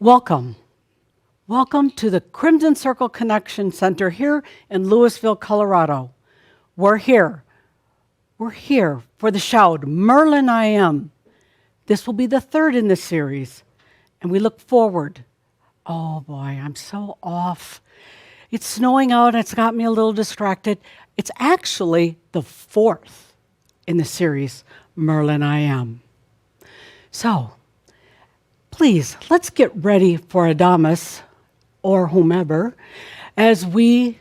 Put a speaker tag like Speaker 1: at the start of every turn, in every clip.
Speaker 1: Welcome. Welcome to the Crimson Circle Connection Center here in Louisville, Colorado. We're here. We're here for the shout, Merlin I Am. This will be the third in this series, and we look forward. Oh boy, I'm so off. It's snowing out, and it's got me a little distracted. It's actually the fourth in the series, Merlin I Am. So, please, let's get ready for Adamus, or whomever, as we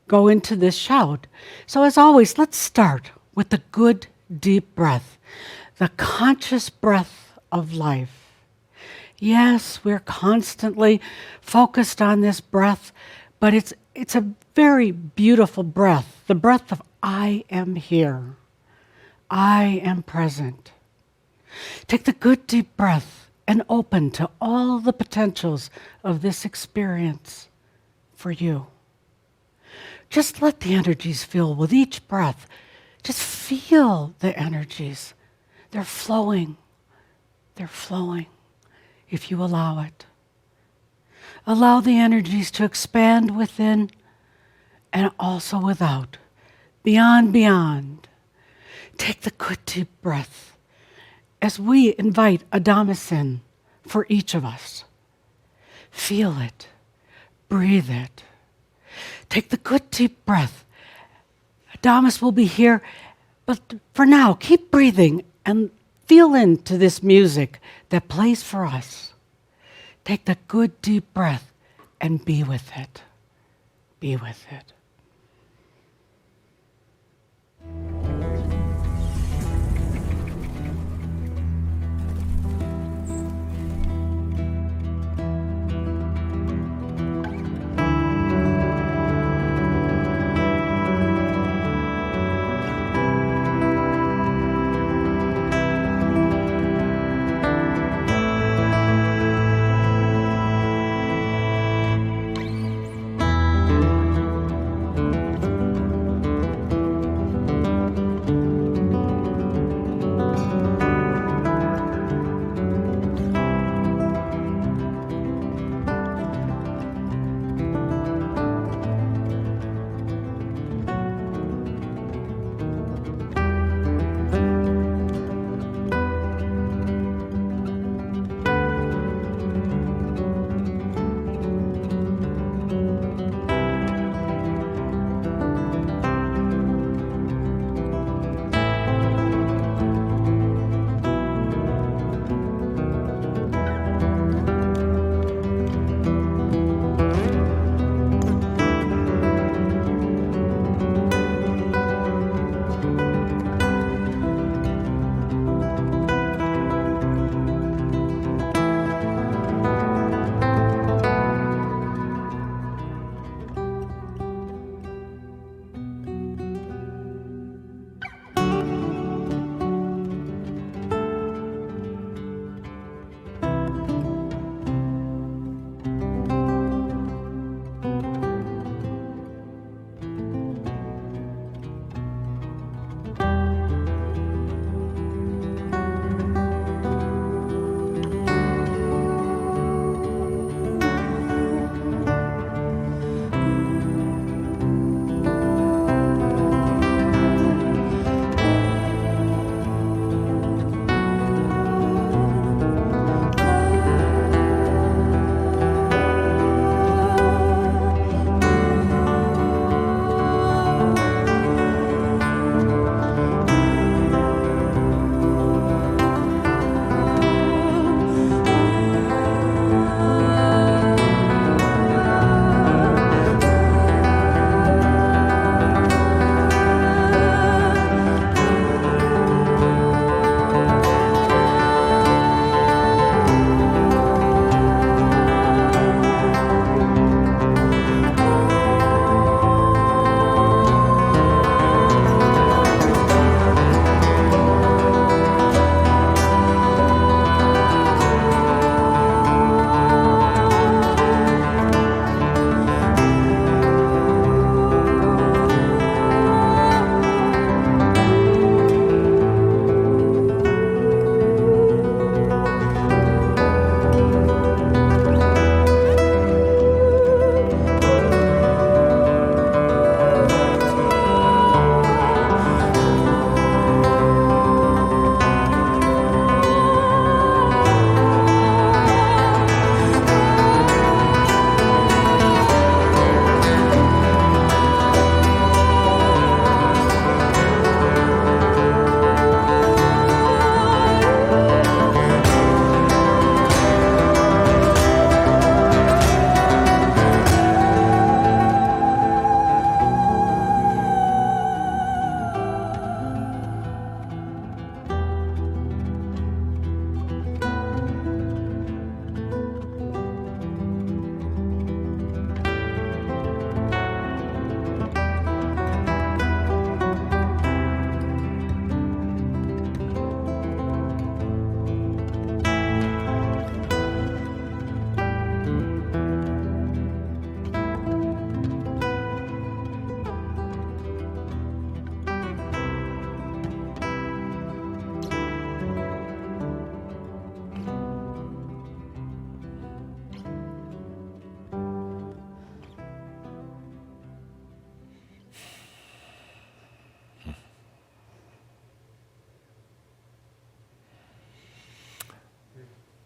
Speaker 1: go into this shout. So as always, let's start with the good, deep breath, the conscious breath of life. Yes, we're constantly focused on this breath, but it's a very beautiful breath, the breath of I am here. I am present. Take the good, deep breath and open to all the potentials of this experience for you. Just let the energies fill with each breath. Just feel the energies. They're flowing. They're flowing if you allow it. Allow the energies to expand within and also without, beyond. Take the good deep breath as we invite Adamus in for each of us. Feel it. Breathe it. Take the good deep breath. Adamus will be here, but for now, keep breathing and feel into this music that plays for us. Take the good deep breath and be with it. Be with it.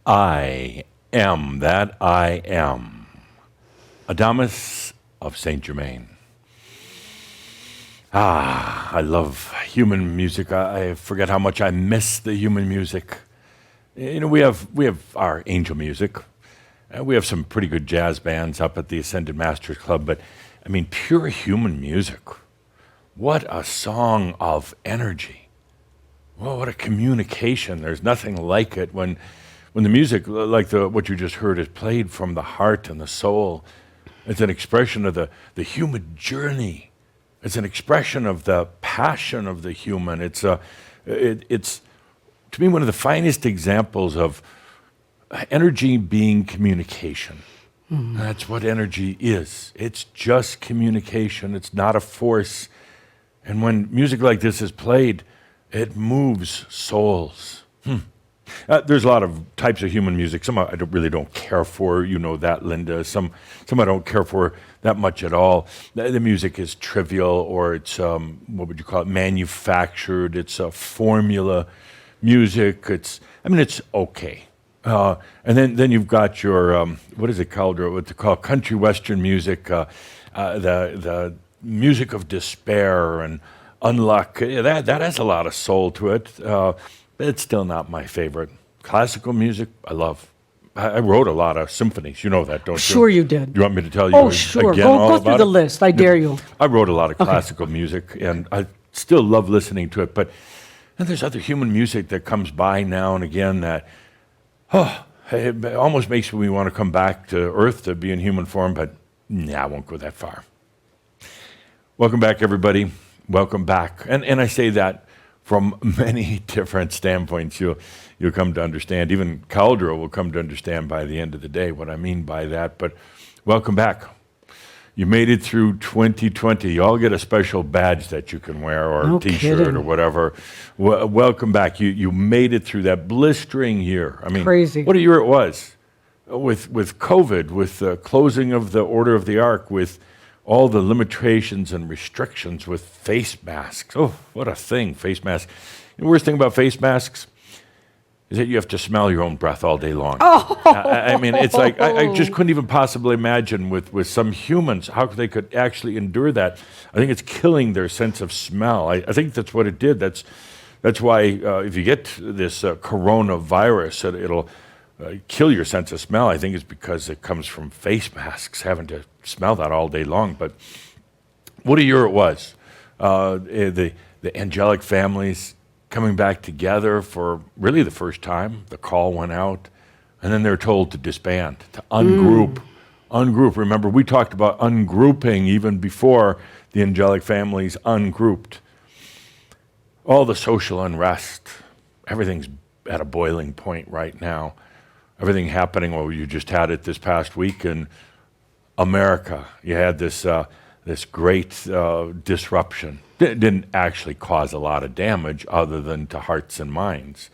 Speaker 2: I am that I am. Adamus of Saint Germain. I love human music. I forget how much I miss the human music. You know, we have our angel music. We have some pretty good jazz bands up at the Ascended Masters Club, but I mean, pure human music. What a song of energy. Well, what a communication. There's nothing like it when the music, like what you just heard, is played from the heart and the soul. It's an expression of the human journey. It's an expression of the passion of the human. It's to me one of the finest examples of energy being communication. That's what energy is. It's just communication. It's not a force. And when music like this is played, it moves souls. There's a lot of types of human music. Some I really don't care for. You know that, Linda. Some I don't care for that much at all. The music is trivial, or it's what would you call it? Manufactured. It's a formula music. It's okay. And then you've got your what is it called? Or what they call country western music. The music of despair and unluck. That has a lot of soul to it. It's still not my favorite. Classical music, I love. I wrote a lot of symphonies. You know that, don't you?
Speaker 1: Sure you did.
Speaker 2: You want me to tell you
Speaker 1: Oh, sure.
Speaker 2: again all
Speaker 1: Go
Speaker 2: about
Speaker 1: through the
Speaker 2: it?
Speaker 1: list. I dare you.
Speaker 2: I wrote a lot of classical music, and I still love listening to it. But and there's other human music that comes by now and again that, it almost makes me want to come back to Earth to be in human form, but I won't go that far. Welcome back, everybody. Welcome back. And I say that from many different standpoints. You'll come to understand. Even Caldera will come to understand by the end of the day what I mean by that. But welcome back. You made it through 2020. You all get a special badge that you can wear, or
Speaker 1: No
Speaker 2: T-shirt,
Speaker 1: kidding.
Speaker 2: or whatever. Welcome back. You made it through that blistering year. I mean,
Speaker 1: Crazy.
Speaker 2: What a year it was. With COVID, with the closing of the Order of the Ark, with all the limitations and restrictions, with face masks. Oh, what a thing, face masks. The worst thing about face masks is that you have to smell your own breath all day long.
Speaker 1: Oh.
Speaker 2: I mean, it's like, I just couldn't even possibly imagine with some humans how they could actually endure that. I think it's killing their sense of smell. I think that's what it did. That's why if you get this coronavirus, it'll kill your sense of smell. I think it's because it comes from face masks, having to smell that all day long. But what a year it was. The angelic families coming back together for really the first time. The call went out, and then they're told to disband, to ungroup. Ungroup. Remember, we talked about ungrouping even before the angelic families ungrouped. All the social unrest, everything's at a boiling point right now. Everything happening, well, you just had it this past week in America. You had this great disruption. It didn't actually cause a lot of damage other than to hearts and minds.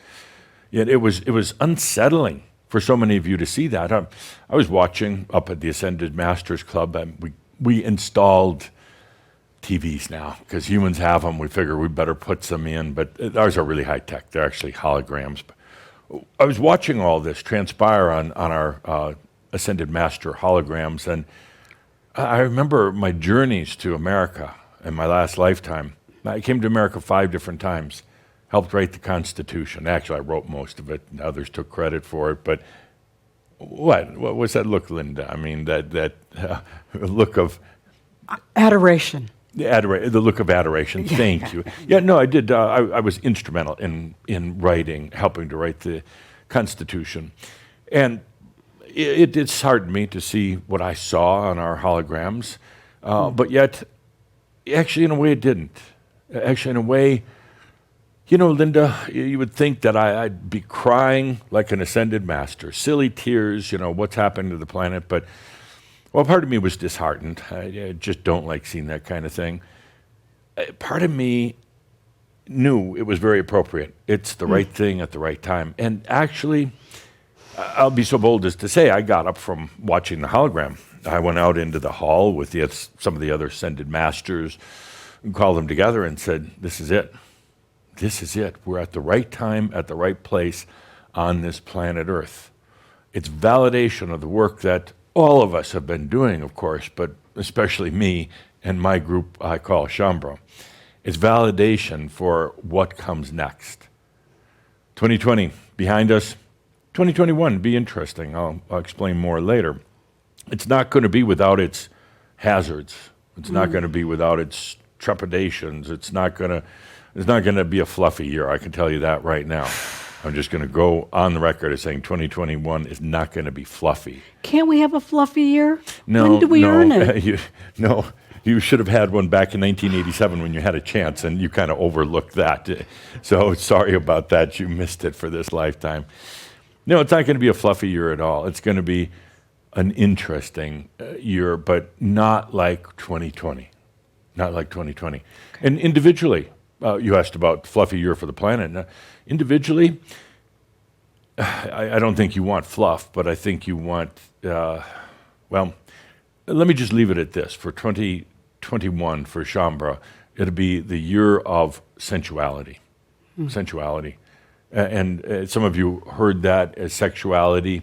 Speaker 2: Yet it was unsettling for so many of you to see that. I was watching up at the Ascended Masters Club, and we installed TVs now because humans have them. We figure we better put some in, but ours are really high tech. They're actually holograms. I was watching all this transpire on our Ascended Master holograms, and I remember my journeys to America in my last lifetime. I came to America 5 different times, helped write the Constitution. Actually, I wrote most of it, and others took credit for it. But what's that look, Linda? I mean, that look of
Speaker 1: Adoration.
Speaker 2: the look of adoration. Thank you. Yeah, no, I did. I was instrumental in writing, helping to write the Constitution, and it disheartened me to see what I saw on our holograms. But yet, actually, in a way, it didn't. Actually, in a way, you know, Linda, you would think that I'd be crying like an ascended master, silly tears. You know, what's happened to the planet, but. Well, part of me was disheartened. I just don't like seeing that kind of thing. Part of me knew it was very appropriate. It's the right thing at the right time. And actually, I'll be so bold as to say I got up from watching the hologram. I went out into the hall with some of the other ascended masters and called them together and said, this is it. This is it. We're at the right time, at the right place on this planet Earth. It's validation of the work that all of us have been doing, of course, but especially me and my group I call Shaumbra. It's validation for what comes next. 2020 behind us. 2021 be interesting. I'll explain more later. It's not going to be without its hazards. It's not going to be without its trepidations. It's not going to be a fluffy year. I can tell you that right now. I'm just going to go on the record as saying 2021 is not going to be fluffy.
Speaker 1: Can't we have a fluffy year?
Speaker 2: No,
Speaker 1: When do we earn it?
Speaker 2: You should have had one back in 1987 when you had a chance, and you kind of overlooked that. So sorry about that. You missed it for this lifetime. No, it's not going to be a fluffy year at all. It's going to be an interesting year, but not like 2020. Not like 2020. Okay. And individually, you asked about fluffy year for the planet. Now, individually, I don't think you want fluff, but I think you want, well, let me just leave it at this. For 2021, for Shaumbra, it'll be the year of sensuality. Sensuality. And some of you heard that as sexuality.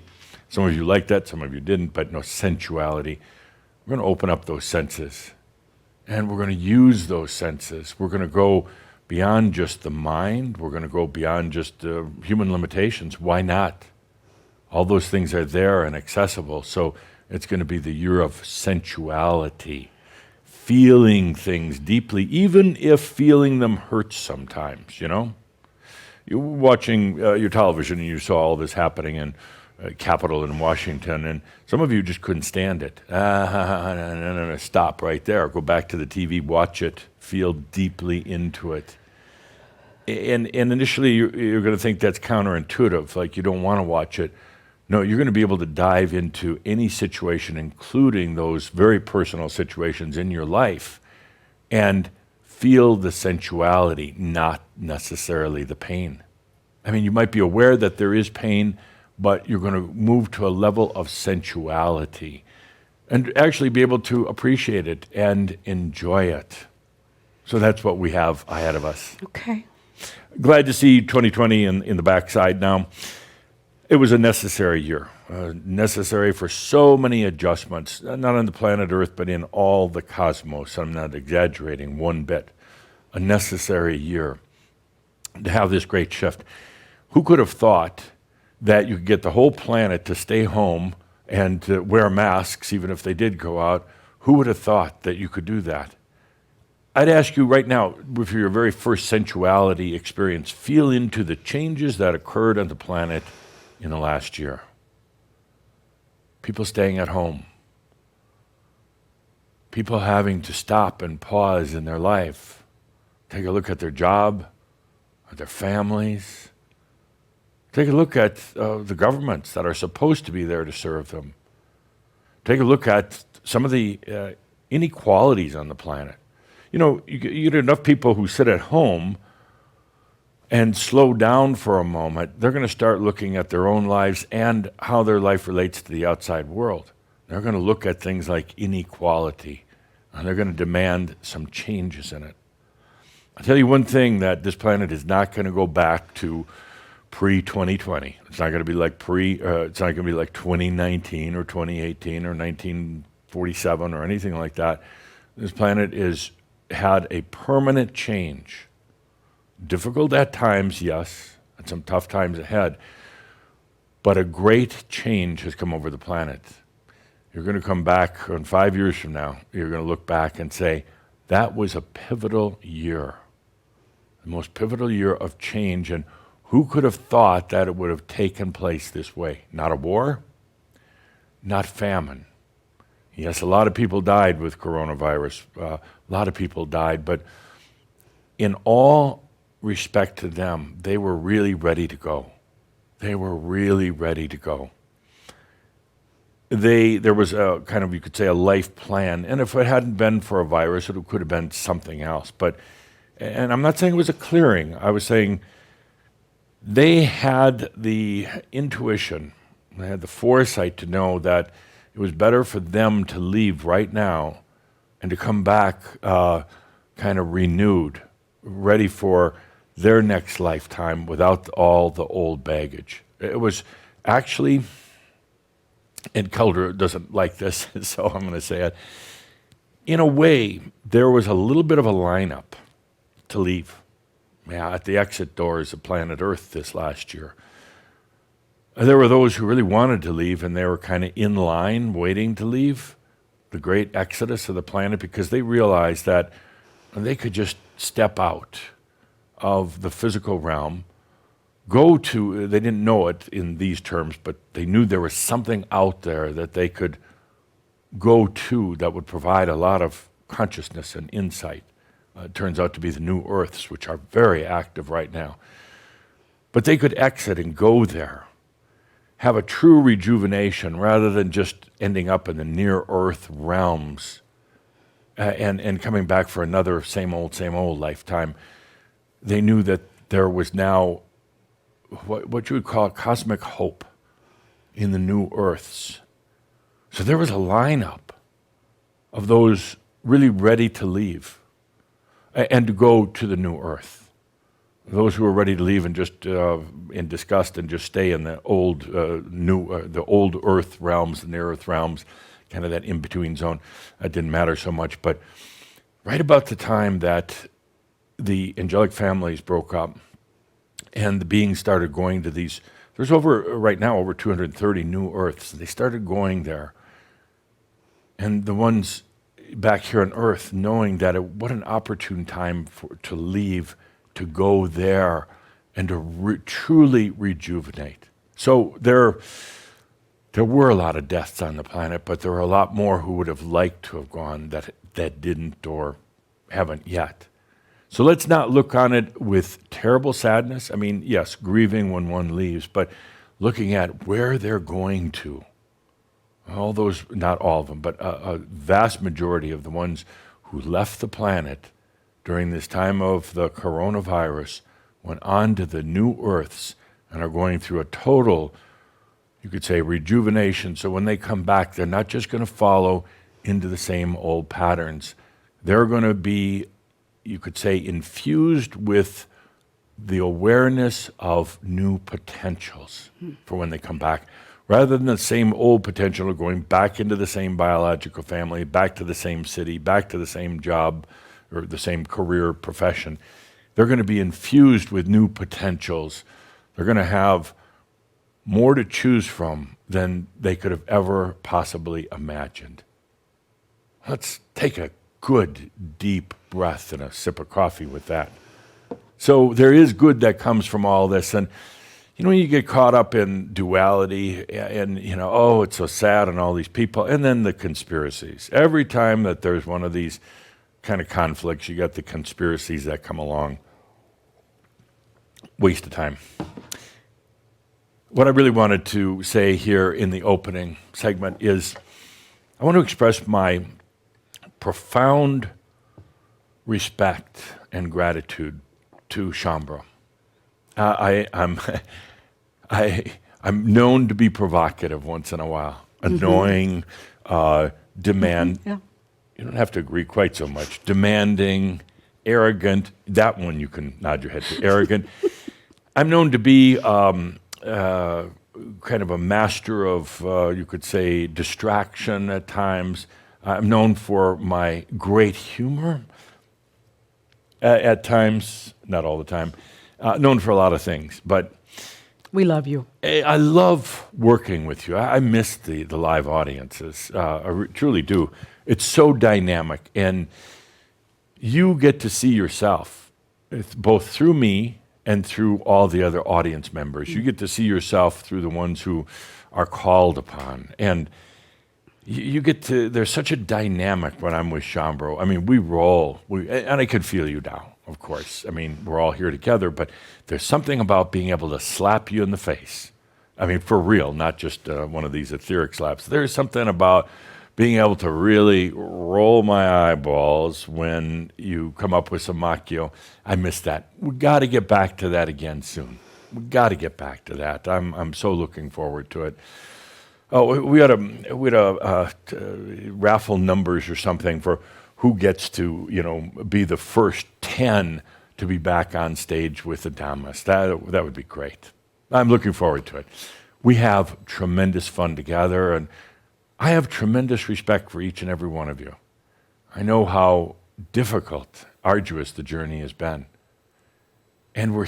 Speaker 2: Some of you liked that, some of you didn't, but no, sensuality. We're going to open up those senses, and we're going to use those senses. We're going to go beyond just the mind. We're going to go beyond just human limitations. Why not? All those things are there and accessible, so it's going to be the year of sensuality, feeling things deeply, even if feeling them hurts sometimes, you know? You were watching your television and you saw all this happening in Capitol in Washington, and some of you just couldn't stand it. No, stop right there. Go back to the TV, watch it, feel deeply into it. And initially you're going to think that's counterintuitive, like you don't want to watch it. No, you're going to be able to dive into any situation, including those very personal situations in your life, and feel the sensuality, not necessarily the pain. I mean, you might be aware that there is pain, but you're going to move to a level of sensuality and actually be able to appreciate it and enjoy it. So that's what we have ahead of us.
Speaker 1: Okay.
Speaker 2: Glad to see 2020 in the backside now. It was a necessary year, necessary for so many adjustments, not on the planet Earth, but in all the cosmos. I'm not exaggerating one bit. A necessary year to have this great shift. Who could have thought that you could get the whole planet to stay home and to wear masks, even if they did go out? Who would have thought that you could do that? I'd ask you right now, for your very first sensuality experience, feel into the changes that occurred on the planet in the last year. People staying at home. People having to stop and pause in their life. Take a look at their job, at their families. Take a look at the governments that are supposed to be there to serve them. Take a look at some of the inequalities on the planet. You know, you get enough people who sit at home and slow down for a moment, they're going to start looking at their own lives and how their life relates to the outside world. They're going to look at things like inequality, and they're going to demand some changes in it. I'll tell you one thing, that this planet is not going to go back to pre-2020. It's not going to be like it's not going to be like 2019 or 2018 or 1947 or anything like that. This planet had a permanent change. Difficult at times, yes, and some tough times ahead, but a great change has come over the planet. You're going to come back, in 5 years from now, you're going to look back and say, that was a pivotal year, the most pivotal year of change, and who could have thought that it would have taken place this way? Not a war, not famine. Yes, a lot of people died with coronavirus. A lot of people died, but in all respect to them, they were really ready to go. They were really ready to go. There was a kind of, you could say, a life plan, and if it hadn't been for a virus, it could have been something else. And I'm not saying it was a clearing. I was saying they had the intuition, they had the foresight to know that it was better for them to leave right now and to come back kind of renewed, ready for their next lifetime without all the old baggage. It was actually, and Calder doesn't like this, so I'm going to say it. In a way, there was a little bit of a lineup to leave. Yeah, at the exit doors of planet Earth this last year. There were those who really wanted to leave, and they were kind of in line waiting to leave the great exodus of the planet because they realized that they could just step out of the physical realm, go to, they didn't know it in these terms, but they knew there was something out there that they could go to that would provide a lot of consciousness and insight. It turns out to be the new Earths, which are very active right now. But they could exit and go there, have a true rejuvenation rather than just ending up in the near-Earth realms and coming back for another same old lifetime. They knew that there was now what you would call cosmic hope in the new Earths. So there was a lineup of those really ready to leave and to go to the new Earth. Those who were ready to leave and just in disgust and just stay in the old the old Earth realms, the near Earth realms, kind of that in-between zone. That didn't matter so much. But right about the time that the angelic families broke up and the beings started going to these, there's right now over 230 new Earths. They started going there. And the ones back here on Earth, knowing that what an opportune time to leave, to go there, and to truly rejuvenate. So there were a lot of deaths on the planet, but there were a lot more who would have liked to have gone that didn't or haven't yet. So let's not look on it with terrible sadness. I mean, yes, grieving when one leaves, but looking at where they're going to. All those, not all of them, but a vast majority of the ones who left the planet during this time of the coronavirus went on to the new Earths and are going through a total, you could say, rejuvenation. So when they come back, they're not just going to follow into the same old patterns. They're going to be, you could say, infused with the awareness of new potentials for when they come back. Rather than the same old potential of going back into the same biological family, back to the same city, back to the same job or the same career profession, they're going to be infused with new potentials. They're going to have more to choose from than they could have ever possibly imagined. Let's take a good, deep breath and a sip of coffee with that. So there is good that comes from all this. And you know, when you get caught up in duality and, oh, it's so sad and all these people, and then the conspiracies. Every time that there's one of these kind of conflicts, you got the conspiracies that come along. Waste of time. What I really wanted to say here in the opening segment is I want to express my profound respect and gratitude to Shaumbra. I'm known to be provocative once in a while, annoying, demand.
Speaker 1: Yeah.
Speaker 2: You don't have to agree quite so much. Demanding, arrogant. That one you can nod your head to. Arrogant. I'm known to be kind of a master of, you could say, distraction at times. I'm known for my great humor at times, not all the time. Known for a lot of things, but
Speaker 1: We love you.
Speaker 2: I love working with you. I miss the live audiences. I truly do. It's so dynamic, and you get to see yourself, both through me and through all the other audience members. You get to see yourself through the ones who are called upon, and you get to. There's such a dynamic when I'm with Shaumbra. I mean, we roll, and I can feel you now. Of course. I mean, we're all here together, but there's something about being able to slap you in the face. I mean, for real, not just one of these etheric slaps. There's something about being able to really roll my eyeballs when you come up with some macchio. I miss that. We got to get back to that again soon. We got to get back to that. I'm so looking forward to it. Oh, we had a raffle numbers or something for who gets to, be the first 10 to be back on stage with the Dhammas. That would be great. I'm looking forward to it. We have tremendous fun together, and I have tremendous respect for each and every one of you. I know how difficult, arduous the journey has been. And we're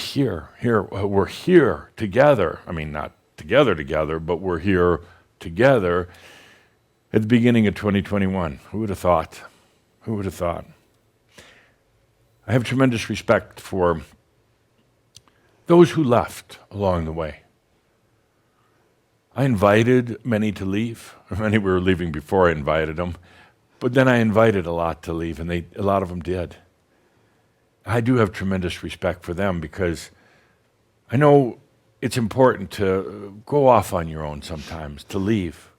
Speaker 2: we're here together. I mean, not together, but we're here together at the beginning of 2021. Who would have thought? Who would have thought? I have tremendous respect for those who left along the way. I invited many to leave. Many were leaving before I invited them, but then I invited a lot to leave, and a lot of them did. I do have tremendous respect for them because I know it's important to go off on your own sometimes, to leave,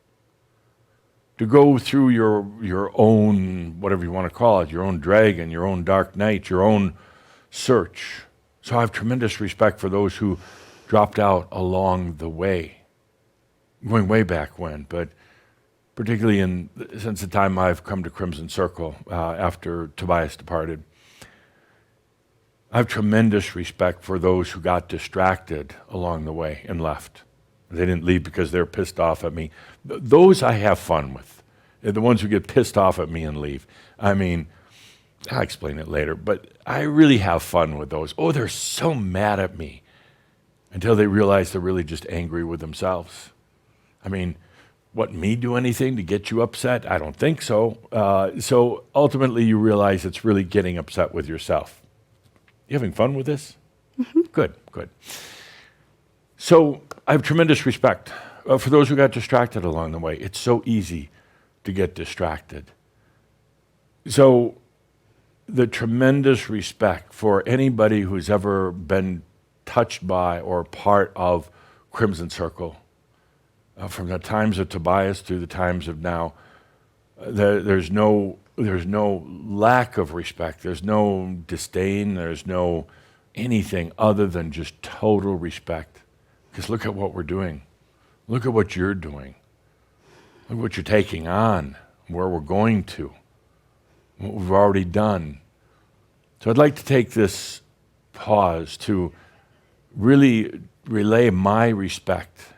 Speaker 2: to go through your own, whatever you want to call it, your own dragon, your own dark night, your own search. So I have tremendous respect for those who dropped out along the way, going way back when, but particularly since the time I've come to Crimson Circle after Tobias departed. I have tremendous respect for those who got distracted along the way and left. They didn't leave because they're pissed off at me. Those I have fun with. They're the ones who get pissed off at me and leave. I mean, I'll explain it later, but I really have fun with those. Oh, they're so mad at me until they realize they're really just angry with themselves. I mean, what, me do anything to get you upset? I don't think so. So ultimately you realize it's really getting upset with yourself. You having fun with this? Mm-hmm. Good. So I have tremendous respect for those who got distracted along the way. It's so easy to get distracted. So the tremendous respect for anybody who's ever been touched by or part of Crimson Circle, from the times of Tobias through the times of now. There's no lack of respect. There's no disdain. There's no anything other than just total respect. Because look at what we're doing. Look at what you're doing. Look at what you're taking on, where we're going to, what we've already done. So I'd like to take this pause to really relay my respect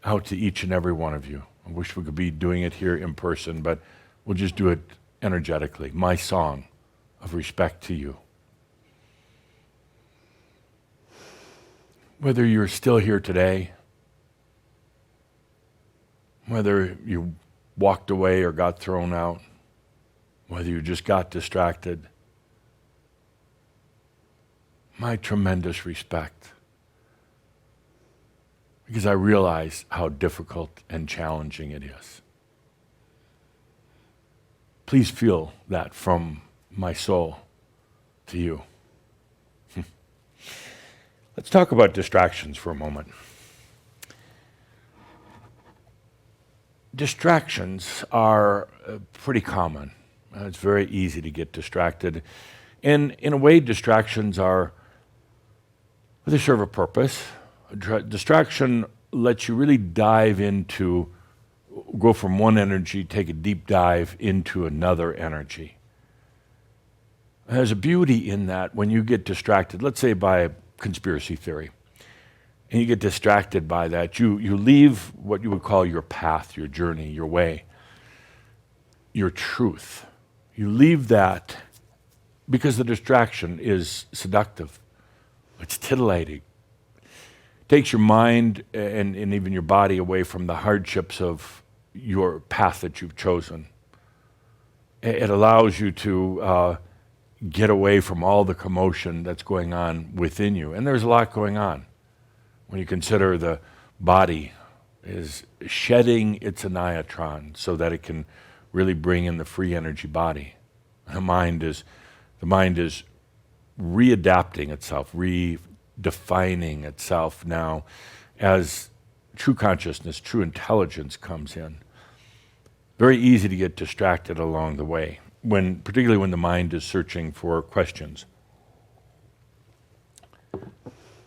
Speaker 2: out to each and every one of you. I wish we could be doing it here in person, but we'll just do it energetically. My song of respect to you. Whether you're still here today, whether you walked away or got thrown out, whether you just got distracted, my tremendous respect. Because I realize how difficult and challenging it is. Please feel that from my soul to you. Let's talk about distractions for a moment. Distractions are pretty common. It's very easy to get distracted. And in a way, distractions they serve a purpose. Distraction lets you really go from one energy, take a deep dive into another energy. There's a beauty in that when you get distracted, let's say by a conspiracy theory, and you get distracted by that, you leave what you would call your path, your journey, your way, your truth. You leave that because the distraction is seductive. It's titillating. Takes your mind and even your body away from the hardships of your path that you've chosen. It allows you to get away from all the commotion that's going on within you. And there's a lot going on. When you consider the body is shedding its aniatron so that it can really bring in the free energy body. The mind is readapting itself, redefining itself now as true consciousness, true intelligence comes in. Very easy to get distracted along the way, particularly when the mind is searching for questions.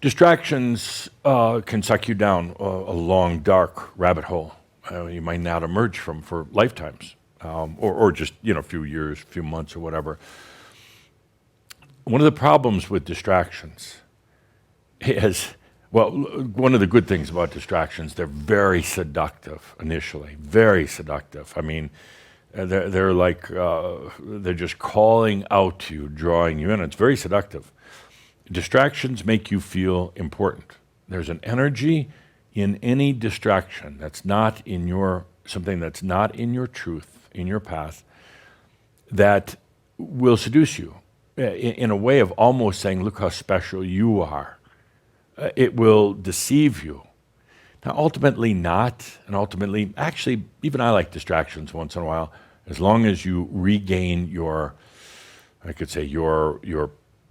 Speaker 2: Distractions can suck you down a long, dark rabbit hole you might not emerge from for lifetimes, or just a few years, few months, or whatever. One of the problems with distractions is Well, one of the good things about distractions, they're very seductive initially, very seductive. I mean, they're like, they're just calling out to you, drawing you in. It's very seductive. Distractions make you feel important. There's an energy in any distraction that's not in your, something that's not in your truth, in your path, that will seduce you in a way of almost saying, look how special you are. It will deceive you. Now, ultimately not, and ultimately, actually, even I like distractions once in a while, as long as you regain your, I could say, your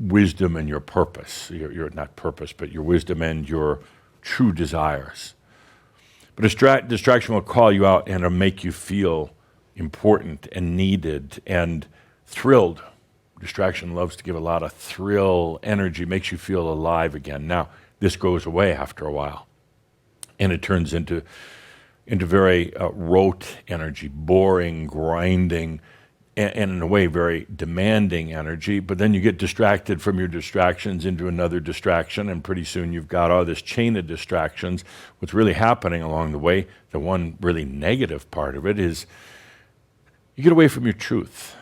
Speaker 2: wisdom and your purpose. Your not purpose, but your wisdom and your true desires. But distraction will call you out and it'll make you feel important and needed and thrilled. Distraction loves to give a lot of thrill, energy, makes you feel alive again. Now, this goes away after a while, and it turns into very rote energy, boring, grinding, and in a way very demanding energy. But then you get distracted from your distractions into another distraction, and pretty soon you've got all this chain of distractions. What's really happening along the way, the one really negative part of it is you get away from your truth.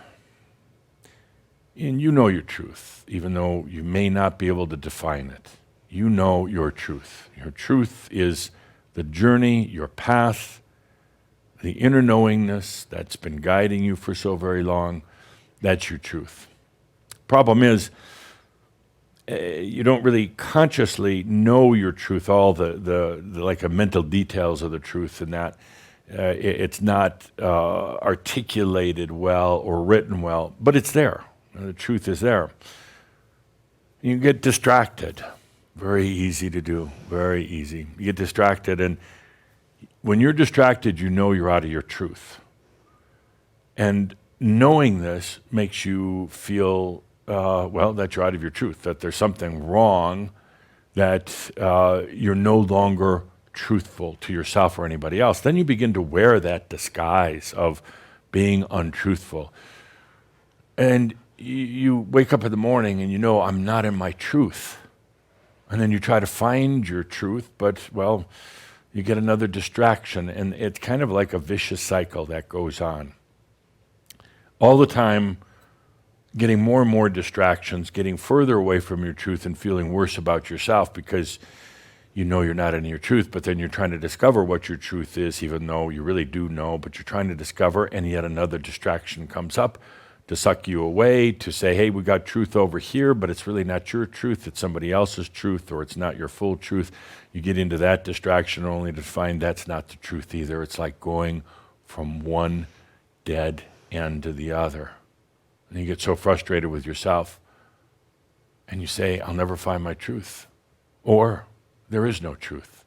Speaker 2: And you know your truth, even though you may not be able to define it. You know your truth. Your truth is the journey, your path, the inner knowingness that's been guiding you for so very long. That's your truth. Problem is, you don't really consciously know your truth, all the like mental details of the truth, and that it's not articulated well or written well, but it's there. The truth is there. You get distracted. Very easy to do, very easy. You get distracted, and when you're distracted, you know you're out of your truth. And knowing this makes you feel, well, that you're out of your truth, that there's something wrong, that you're no longer truthful to yourself or anybody else. Then you begin to wear that disguise of being untruthful. And you wake up in the morning and you know, I'm not in my truth. And then you try to find your truth, but, well, you get another distraction, and it's kind of like a vicious cycle that goes on. All the time, getting more and more distractions, getting further away from your truth and feeling worse about yourself because you know you're not in your truth, but then you're trying to discover what your truth is, even though you really do know, but you're trying to discover, and yet another distraction comes up to suck you away, to say, hey, we got truth over here, but it's really not your truth, it's somebody else's truth, or it's not your full truth. You get into that distraction only to find that's not the truth either. It's like going from one dead end to the other. And you get so frustrated with yourself, and you say, I'll never find my truth. Or, there is no truth.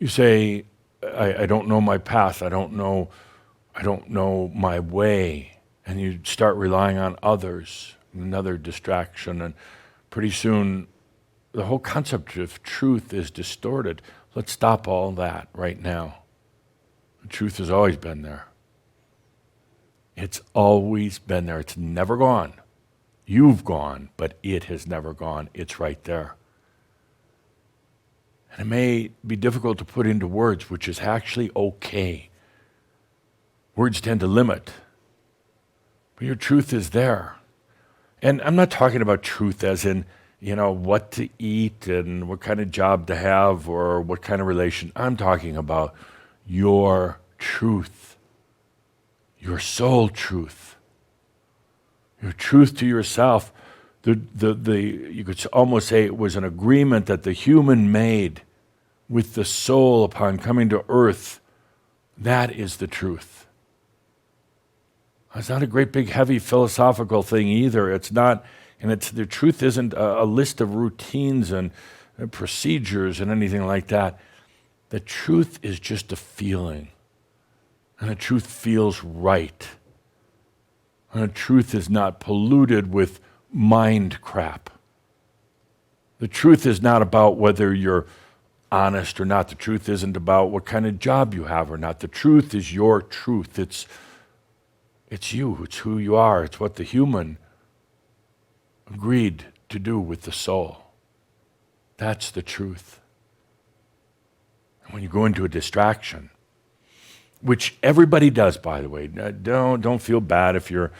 Speaker 2: You say, I don't know my path, I don't know my way. And you start relying on others, another distraction, and pretty soon the whole concept of truth is distorted. Let's stop all that right now. The truth has always been there. It's always been there. It's never gone. You've gone, but it has never gone. It's right there. And it may be difficult to put into words, which is actually okay. Words tend to limit. But your truth is there. And I'm not talking about truth as in, what to eat and what kind of job to have or what kind of relation. I'm talking about your truth, your soul truth, your truth to yourself. You could almost say it was an agreement that the human made with the soul upon coming to earth. That is the truth. It's not a great big heavy philosophical thing either. It's not, and the truth isn't a list of routines and procedures and anything like that. The truth is just a feeling. And the truth feels right. And the truth is not polluted with mind crap. The truth is not about whether you're honest or not. The truth isn't about what kind of job you have or not. The truth is your truth. It's you, it's who you are, it's what the human agreed to do with the soul. That's the truth. And when you go into a distraction, which everybody does, by the way, don't feel bad if you're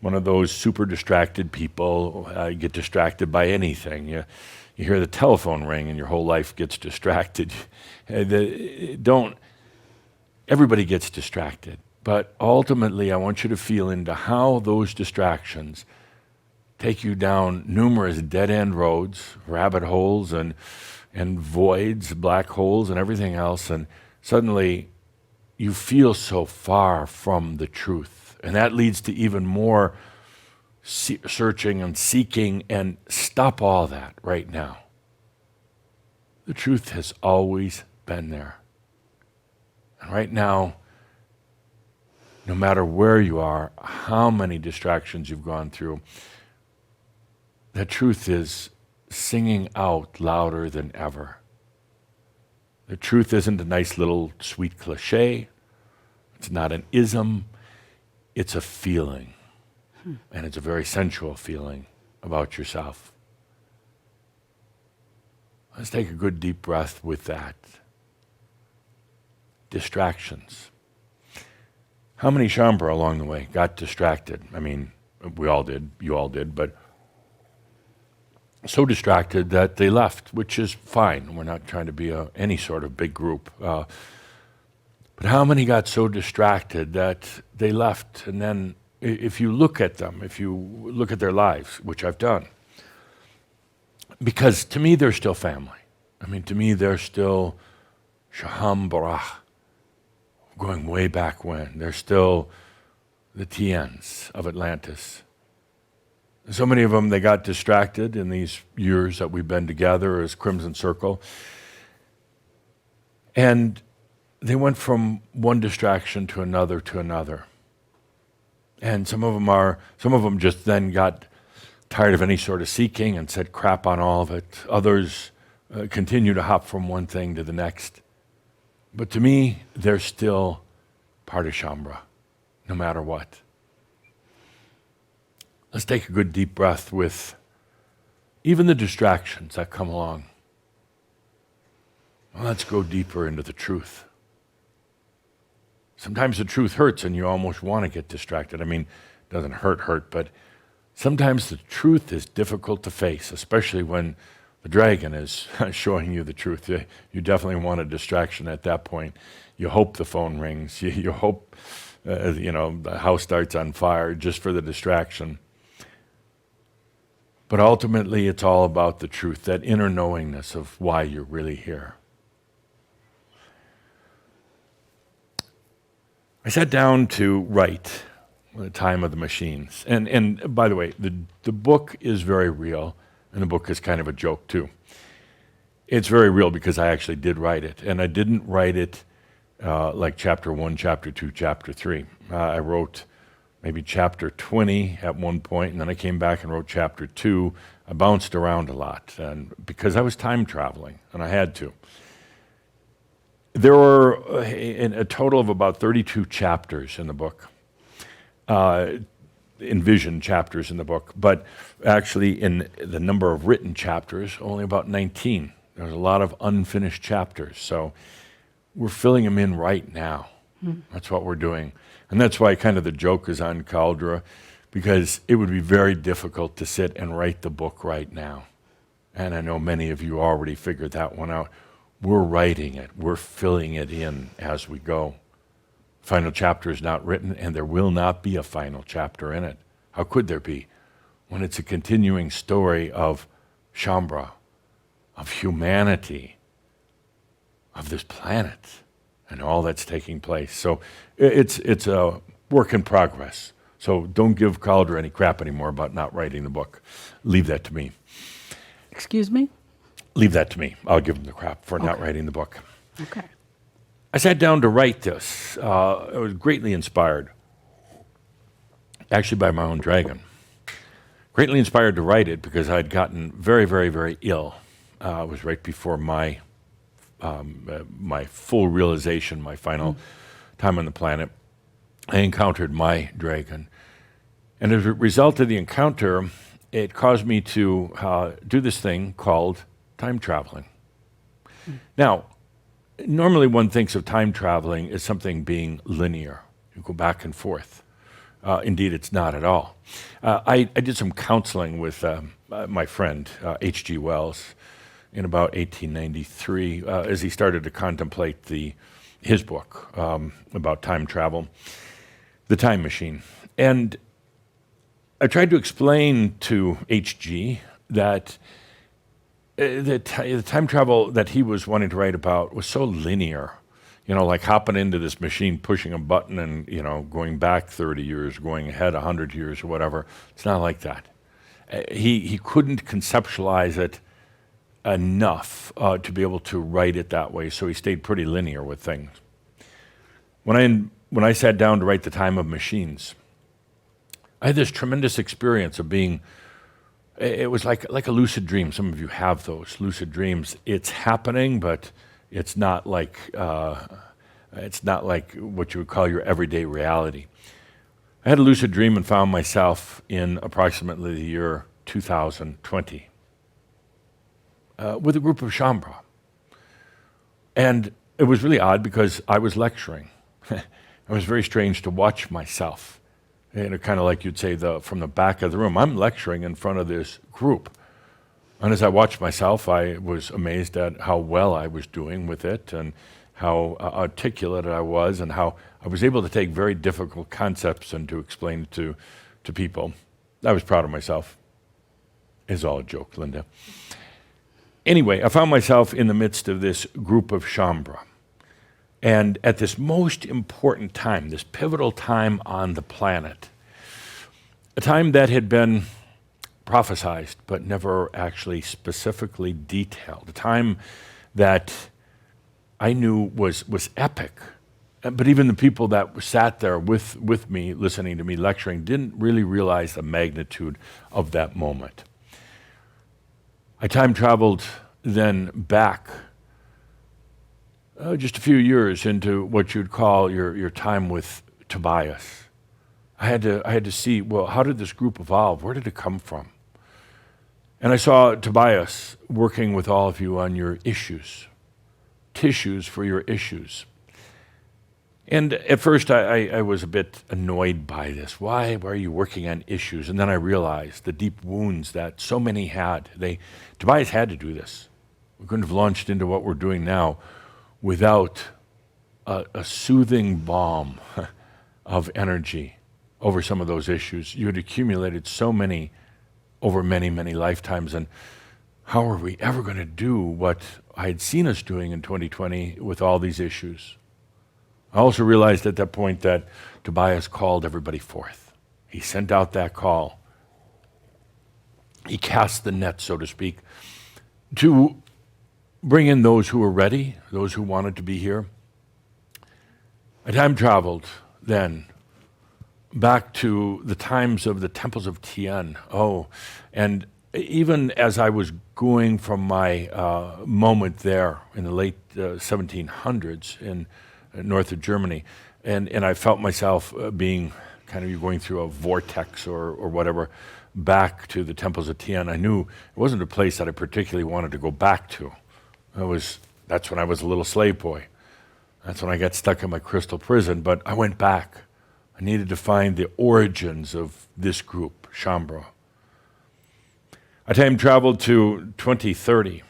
Speaker 2: one of those super distracted people. You get distracted by anything. You hear the telephone ring and your whole life gets distracted. Everybody gets distracted. But ultimately, I want you to feel into how those distractions take you down numerous dead-end roads, rabbit holes and voids, black holes and everything else, and suddenly you feel so far from the truth. And that leads to even more searching and seeking, and stop all that right now. The truth has always been there. And right now, no matter where you are, how many distractions you've gone through, the truth is singing out louder than ever. The truth isn't a nice little sweet cliche. It's not an ism. It's a feeling. And it's a very sensual feeling about yourself. Let's take a good deep breath with that. Distractions. How many Shaumbra along the way got distracted? I mean, we all did, you all did, but so distracted that they left, which is fine. We're not trying to be any sort of big group. But how many got so distracted that they left? And then if you look at them, if you look at their lives, which I've done, because to me they're still family. I mean, to me they're still Shaumbra, going way back when. They're still the TNs of Atlantis. So many of them, they got distracted in these years that we've been together as Crimson Circle. And they went from one distraction to another to another. And some of them just then got tired of any sort of seeking and said crap on all of it. Others continue to hop from one thing to the next. But to me, they're still part of Shaumbra, no matter what. Let's take a good deep breath with even the distractions that come along. Well, let's go deeper into the truth. Sometimes the truth hurts and you almost want to get distracted. I mean, it doesn't hurt, but sometimes the truth is difficult to face, especially when the dragon is showing you the truth. You definitely want a distraction at that point. You hope the phone rings. You hope, the house starts on fire just for the distraction. But ultimately, it's all about the truth, that inner knowingness of why you're really here. I sat down to write The Time of the Machines. And by the way, the book is very real, and the book is kind of a joke too. It's very real because I actually did write it, and I didn't write it like chapter 1, chapter 2, chapter 3. I wrote maybe chapter 20 at one point, and then I came back and wrote chapter 2. I bounced around a lot, and because I was time traveling, and I had to. There were a total of about 32 chapters in the book, envisioned chapters in the book, but actually in the number of written chapters, only about 19. There's a lot of unfinished chapters, so we're filling them in right now. That's what we're doing. And that's why kind of the joke is on Cauldre, because it would be very difficult to sit and write the book right now. And I know many of you already figured that one out. We're writing it. We're filling it in as we go. Final chapter is not written, and there will not be a final chapter in it. How could there be when it's a continuing story of Shaumbra, of humanity, of this planet, and all that's taking place? So it's a work in progress. So don't give Cauldre any crap anymore about not writing the book. Leave that to me.
Speaker 1: Excuse me?
Speaker 2: Leave that to me. I'll give him the crap for not writing the book.
Speaker 1: Okay.
Speaker 2: I sat down to write this. I was greatly inspired, actually by my own dragon. Greatly inspired to write it because I'd gotten very, very, very ill. It was right before my full realization, my final time on the planet. I encountered my dragon. And as a result of the encounter, it caused me to do this thing called time traveling. Now, normally one thinks of time traveling as something being linear. You go back and forth. Indeed, it's not at all. I did some counseling with my friend, H.G. Wells, in about 1893, as he started to contemplate his book about time travel, The Time Machine. And I tried to explain to H.G. that the time travel that he was wanting to write about was so linear, like hopping into this machine, pushing a button and, going back 30 years, going ahead 100 years or whatever. It's not like that. He couldn't conceptualize it enough to be able to write it that way, so he stayed pretty linear with things. When I sat down to write The Time of Machines, I had this tremendous experience of being, it was like a lucid dream. Some of you have those lucid dreams. It's happening, but it's not like what you would call your everyday reality. I had a lucid dream and found myself in approximately the year 2020 with a group of Shaumbra. And it was really odd because I was lecturing. It was very strange to watch myself. Kind of like you'd say from the back of the room. I'm lecturing in front of this group. And as I watched myself, I was amazed at how well I was doing with it and how articulate I was and how I was able to take very difficult concepts and to explain it to people. I was proud of myself. It's all a joke, Linda. Anyway, I found myself in the midst of this group of Shaumbra. And at this most important time, this pivotal time on the planet, a time that had been prophesized but never actually specifically detailed, a time that I knew was epic. But even the people that sat there with me, listening to me lecturing, didn't really realize the magnitude of that moment. I time traveled then back just a few years into what you'd call your time with Tobias. I had to see, well, how did this group evolve? Where did it come from? And I saw Tobias working with all of you on your issues, tissues for your issues. And at first I was a bit annoyed by this. Why are you working on issues? And then I realized the deep wounds that so many had. Tobias had to do this. We couldn't have launched into what we're doing now without a soothing balm of energy over some of those issues. You had accumulated so many over many, many lifetimes, and how are we ever going to do what I had seen us doing in 2020 with all these issues? I also realized at that point that Tobias called everybody forth. He sent out that call. He cast the net, so to speak, to bring in those who were ready, those who wanted to be here. I time traveled then back to the times of the temples of Tian. And even as I was going from my moment there in the late 1700s in north of Germany, and I felt myself being kind of going through a vortex or whatever back to the temples of Tian. I knew it wasn't a place that I particularly wanted to go back to. That's when I was a little slave boy. That's when I got stuck in my crystal prison, but I went back. I needed to find the origins of this group, Shaumbra. I time traveled to 2030,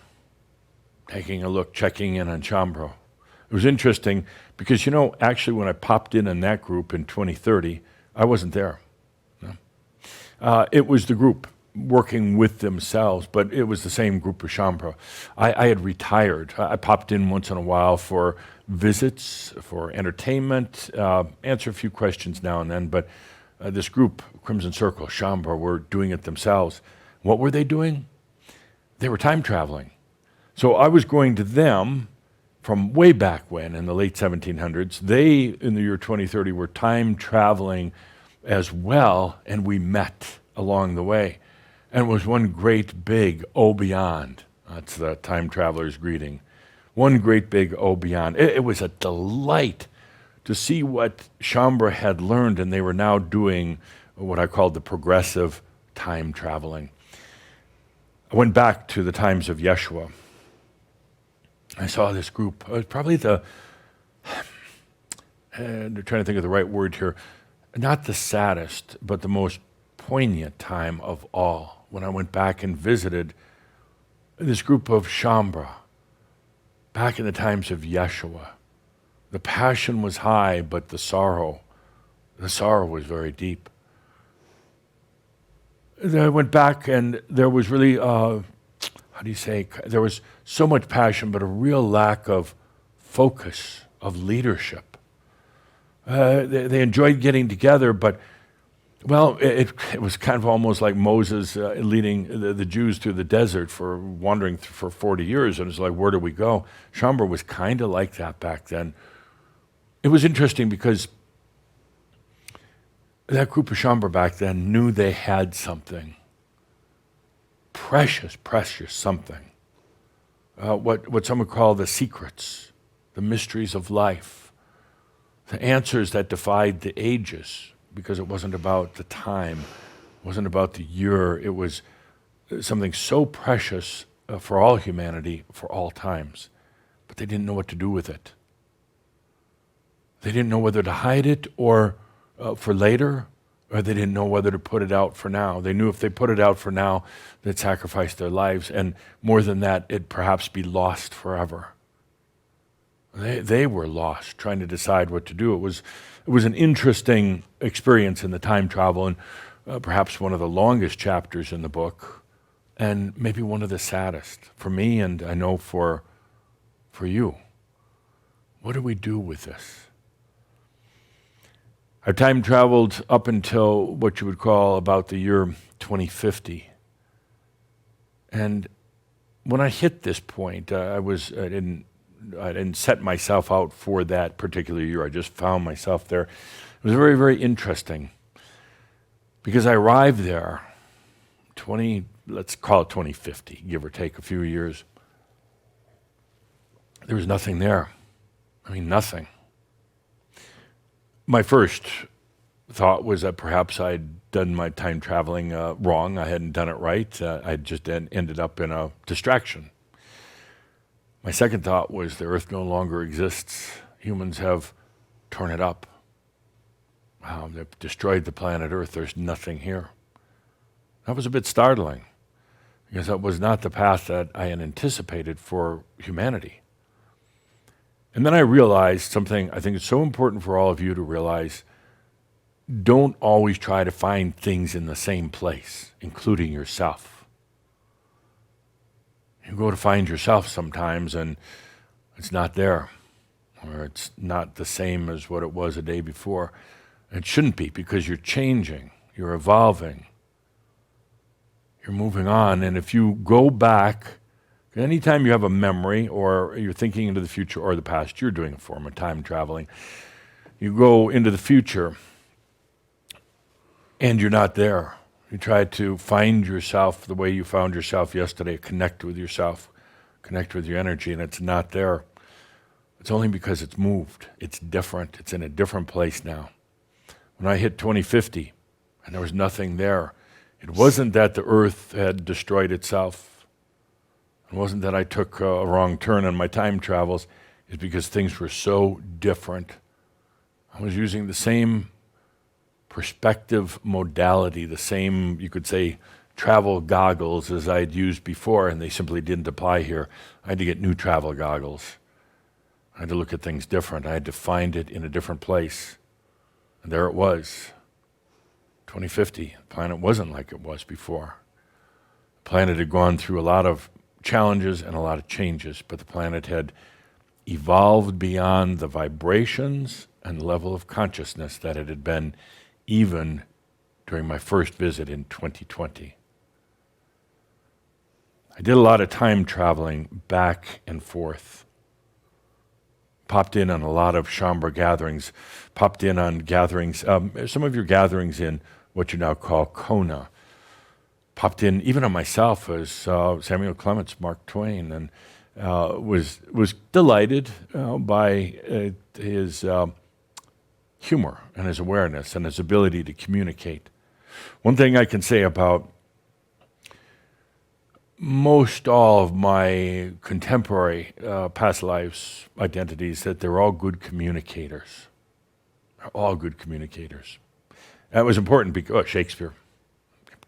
Speaker 2: taking a look, checking in on Shaumbra. It was interesting because, actually when I popped in that group in 2030, I wasn't there. No. It was the group working with themselves, but it was the same group of Shaumbra. I had retired. I popped in once in a while for visits, for entertainment, answer a few questions now and then, but this group, Crimson Circle, Shaumbra, were doing it themselves. What were they doing? They were time traveling. So I was going to them from way back when, in the late 1700s. They, in the year 2030, were time traveling as well, and we met along the way. And it was one great big oh beyond. That's the time traveler's greeting. One great big oh beyond. It was a delight to see what Shaumbra had learned, and they were now doing what I called the progressive time traveling. I went back to the times of Yeshua. I saw this group. It was probably and I'm trying to think of the right word here, not the saddest, but the most poignant time of all, when I went back and visited this group of Shambra, back in the times of Yeshua. The passion was high, but the sorrow was very deep. Then I went back and there was really, there was so much passion, but a real lack of focus, of leadership. They enjoyed getting together, but, well, it was kind of almost like Moses leading the Jews through the desert for wandering for 40 years, and it's like, where do we go? Shambra was kind of like that back then. It was interesting because that group of Shambra back then knew they had something, precious something, what some would call the secrets, the mysteries of life, the answers that defied the ages, because it wasn't about the time, it wasn't about the year, it was something so precious for all humanity, for all times, but they didn't know what to do with it. They didn't know whether to hide it or for later, or they didn't know whether to put it out for now. They knew if they put it out for now, they'd sacrifice their lives, and more than that, it'd perhaps be lost forever. They were lost, trying to decide what to do. It was an interesting experience in the time travel, and perhaps one of the longest chapters in the book, and maybe one of the saddest for me, and I know for you. What do we do with this? I've time traveled up until what you would call about the year 2050. And when I hit this point, I didn't set myself out for that particular year. I just found myself there. It was very, very interesting because I arrived there, let's call it 2050, give or take a few years. There was nothing there. I mean, nothing. My first thought was that perhaps I'd done my time traveling wrong. I hadn't done it right. I just ended up in a distraction. My second thought was the earth no longer exists. Humans have torn it up. Wow, they've destroyed the planet Earth. There's nothing here. That was a bit startling because that was not the path that I had anticipated for humanity. And then I realized something I think is so important for all of you to realize. Don't always try to find things in the same place, including yourself. You go to find yourself sometimes and it's not there, or it's not the same as what it was a day before. It shouldn't be, because you're changing, you're evolving, you're moving on. And if you go back, anytime you have a memory or you're thinking into the future or the past, you're doing a form of time traveling. You go into the future and you're not there. You try to find yourself the way you found yourself yesterday, connect with yourself, connect with your energy, and it's not there. It's only because it's moved. It's different. It's in a different place now. When I hit 2050 and there was nothing there, it wasn't that the earth had destroyed itself. It wasn't that I took a wrong turn on my time travels. It's because things were so different. I was using the same perspective modality, the same, you could say, travel goggles as I'd used before, and they simply didn't apply here. I had to get new travel goggles. I had to look at things different. I had to find it in a different place. And there it was, 2050. The planet wasn't like it was before. The planet had gone through a lot of challenges and a lot of changes, but the planet had evolved beyond the vibrations and level of consciousness that it had been even during my first visit in 2020. I did a lot of time traveling back and forth. Popped in on a lot of Shambra gatherings, popped in on gatherings, some of your gatherings in what you now call Kona. Popped in even on myself as Samuel Clemens, Mark Twain, and was delighted by his humor and his awareness and his ability to communicate. One thing I can say about most all of my contemporary past lives identities that they're all good communicators. They're all good communicators. That was important because Shakespeare,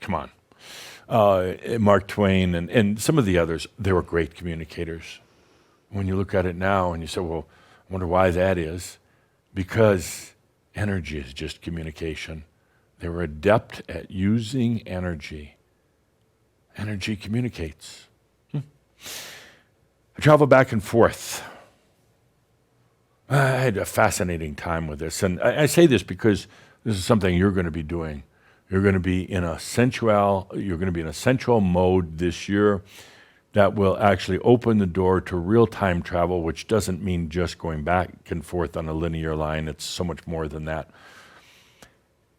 Speaker 2: come on, Mark Twain, and some of the others, they were great communicators. When you look at it now and you say, well, I wonder why that is, because energy is just communication. They were adept at using energy. Energy communicates. I travel back and forth. I had a fascinating time with this. And I say this because this is something you're going to be doing. You're going to be in a sensual mode this year that will actually open the door to real-time travel, which doesn't mean just going back and forth on a linear line. It's so much more than that.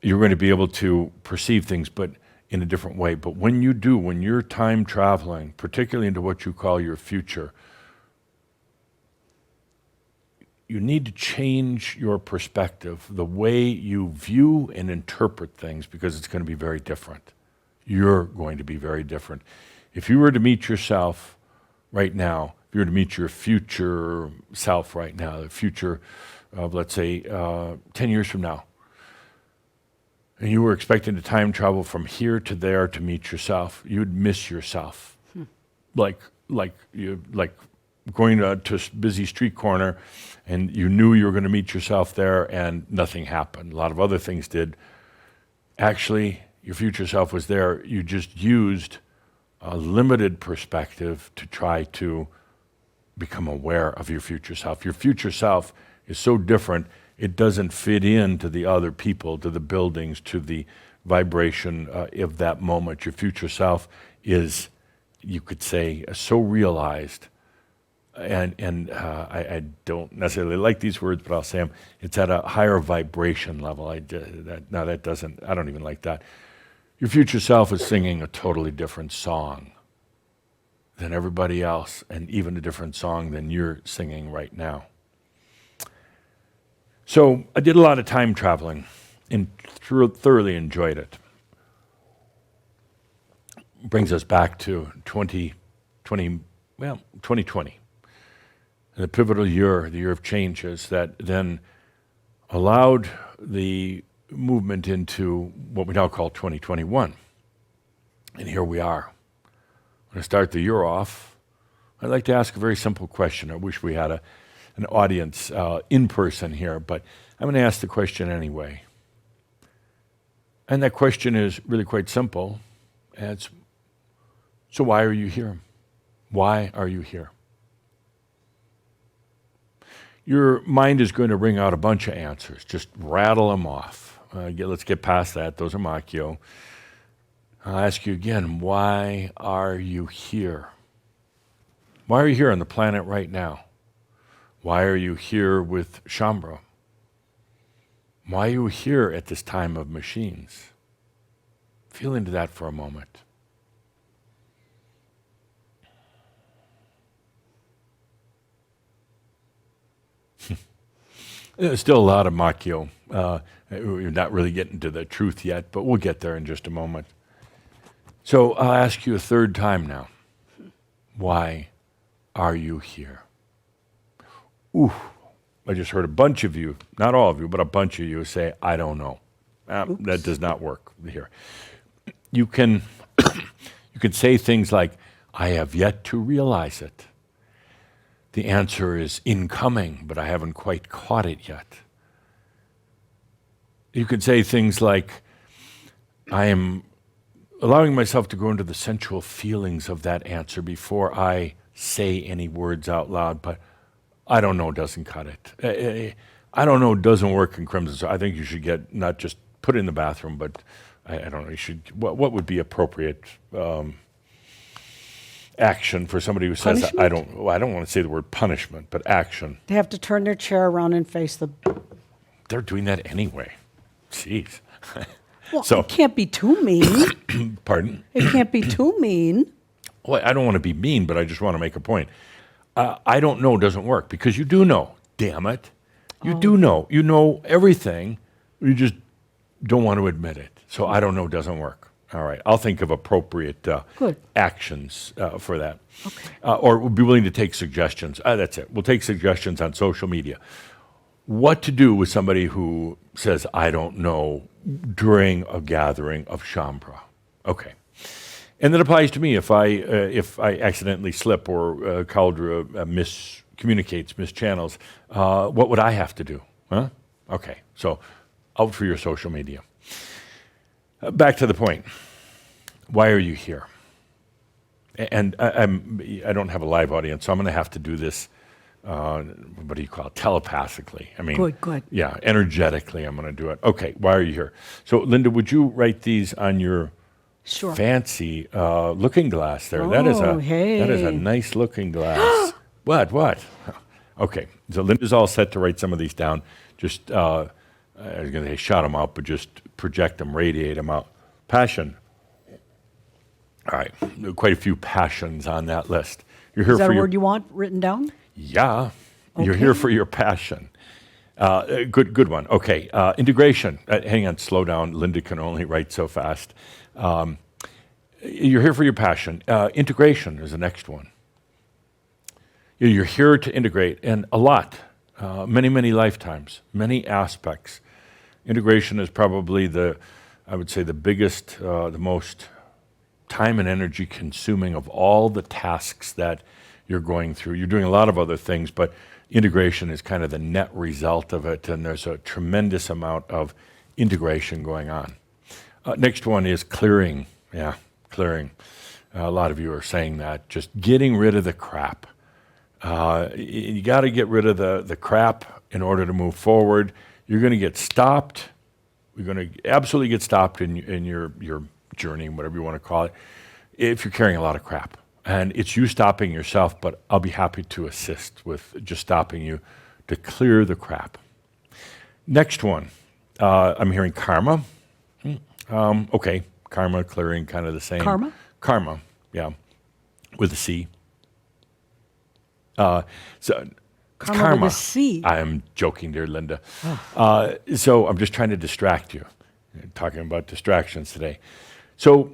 Speaker 2: You're going to be able to perceive things, but in a different way. But when you do, when you're time traveling, particularly into what you call your future, you need to change your perspective, the way you view and interpret things, because it's going to be very different. You're going to be very different. If you were to meet yourself right now, if you were to meet your future self right now, the future of, let's say, 10 years from now, and you were expecting to time travel from here to there to meet yourself, you'd miss yourself. Like going to a busy street corner and you knew you were going to meet yourself there and nothing happened. A lot of other things did. Actually, your future self was there. You just used a limited perspective to try to become aware of your future self. Your future self is so different, it doesn't fit into the other people, to the buildings, to the vibration of that moment. Your future self is, you could say, so realized. And I don't necessarily like these words, but I'll say them. It's at a higher vibration level. I don't even like that. Your future self is singing a totally different song than everybody else, and even a different song than you're singing right now. So I did a lot of time traveling and thoroughly enjoyed it. Brings us back to 2020, the pivotal year, the year of changes that then allowed the movement into what we now call 2021. And here we are. I'm going to start the year off. I'd like to ask a very simple question. I wish we had an audience in person here, but I'm going to ask the question anyway. And that question is really quite simple. And it's, so why are you here? Why are you here? Your mind is going to ring out a bunch of answers. Just rattle them off. Let's get past that. Those are Makio. I'll ask you again, why are you here? Why are you here on the planet right now? Why are you here with Shaumbra? Why are you here at this time of machines? Feel into that for a moment. There's still a lot of Makio. We're not really getting to the truth yet, but we'll get there in just a moment. So I'll ask you a third time now. Why are you here? Ooh, I just heard a bunch of you, not all of you, but a bunch of you say, I don't know. That does not work here. You can say things like, I have yet to realize it. The answer is incoming, but I haven't quite caught it yet. You could say things like, I am allowing myself to go into the sensual feelings of that answer before I say any words out loud, but I don't know doesn't cut it. I don't know doesn't work in Crimson. So I think you should get, not just put it in the bathroom, but I don't know, you should, what would be appropriate action for somebody who says,
Speaker 1: Punishment?
Speaker 2: I don't want to say the word punishment, but action.
Speaker 1: They have to turn their chair around and face the...
Speaker 2: They're doing that anyway. Jeez.
Speaker 1: Well,
Speaker 2: So-
Speaker 1: it can't be too mean.
Speaker 2: Pardon?
Speaker 1: It can't be too mean.
Speaker 2: Well, I don't want to be mean, but I just want to make a point. I don't know doesn't work because you do know. Damn it. You do know. You know everything. You just don't want to admit it. So I don't know doesn't work. All right. I'll think of appropriate
Speaker 1: Good.
Speaker 2: actions for that.
Speaker 1: Okay.
Speaker 2: Or we'll be willing to take suggestions. That's it. We'll take suggestions on social media. What to do with somebody who says, I don't know, during a gathering of Shaumbra. Okay. And that applies to me if I accidentally slip or Cauldre miscommunicates, mischannels. What would I have to do? Huh? Okay. So out for your social media. Back to the point. Why are you here? And I don't have a live audience, so I'm going to have to do this. What do you call it? Telepathically. I mean,
Speaker 1: Good.
Speaker 2: Yeah, energetically, I'm going to do it. Okay, why are you here? So, Linda, would you write these on your
Speaker 1: Sure.
Speaker 2: fancy looking glass there? That is a
Speaker 1: hey.
Speaker 2: nice looking glass. What? Okay, so Linda's all set to write some of these down. Just I was going to say shot them out, but just project them, radiate them out. Passion. All right, quite a few passions on that list. You're here
Speaker 1: Is that
Speaker 2: for
Speaker 1: a
Speaker 2: your
Speaker 1: word you want written down?
Speaker 2: yeah. You're here for your passion. Good one. Okay, integration. Hang on, slow down. Linda can only write so fast. You're here for your passion. Integration is the next one. You're here to integrate, and a lot, many lifetimes, many aspects. Integration is probably I would say, the biggest, the most time and energy consuming of all the tasks that you're going through. You're doing a lot of other things, but integration is kind of the net result of it, and there's a tremendous amount of integration going on. Next one is clearing. Yeah, clearing. A lot of you are saying that. Just getting rid of the crap. You got to get rid of the crap in order to move forward. You're going to get stopped. You're going to absolutely get stopped in your journey, whatever you want to call it, if you're carrying a lot of crap. And it's you stopping yourself, but I'll be happy to assist with just stopping you to clear the crap. Next one, I'm hearing karma. Okay, karma, clearing, kind of the same.
Speaker 1: Karma?
Speaker 2: Karma, yeah, with a C. So
Speaker 1: Karma with a C.
Speaker 2: I am joking, dear Linda. So I'm just trying to distract you. Talking about distractions today. So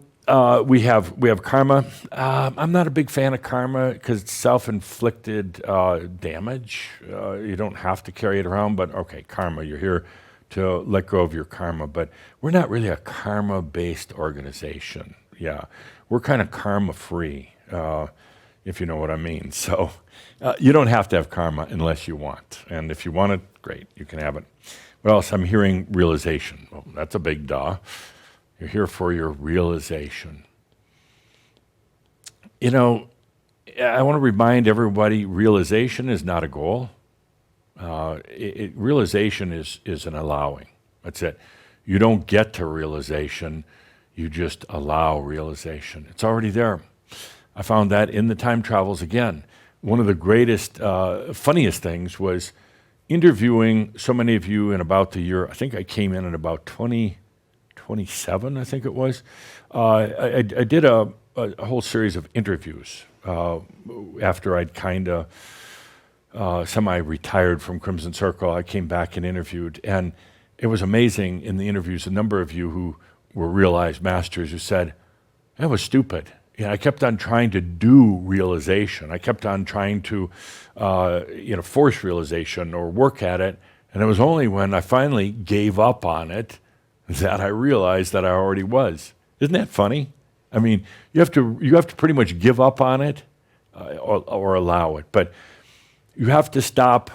Speaker 2: we have karma. I'm not a big fan of karma because it's self-inflicted damage. You don't have to carry it around, but okay, karma. You're here to let go of your karma, but we're not really a karma-based organization. Yeah, we're kind of karma-free, if you know what I mean. So you don't have to have karma unless you want, and if you want it, great, you can have it. What else? I'm hearing realization. Well, that's a big duh. You're here for your realization. You know, I want to remind everybody, realization is not a goal. Realization is an allowing. That's it. You don't get to realization. You just allow realization. It's already there. I found that in the time travels again. One of the greatest, funniest things was interviewing so many of you in about the year, I think I came in at about 2027, I think it was. I did a whole series of interviews after I'd kind of semi-retired from Crimson Circle. I came back and interviewed, and it was amazing in the interviews, a number of you who were realized masters who said, that was stupid. Yeah, I kept on trying to do realization. I kept on trying to, force realization or work at it. And it was only when I finally gave up on it that I realized that I already was. Isn't that funny? I mean, you have to pretty much give up on it or allow it. But you have to stop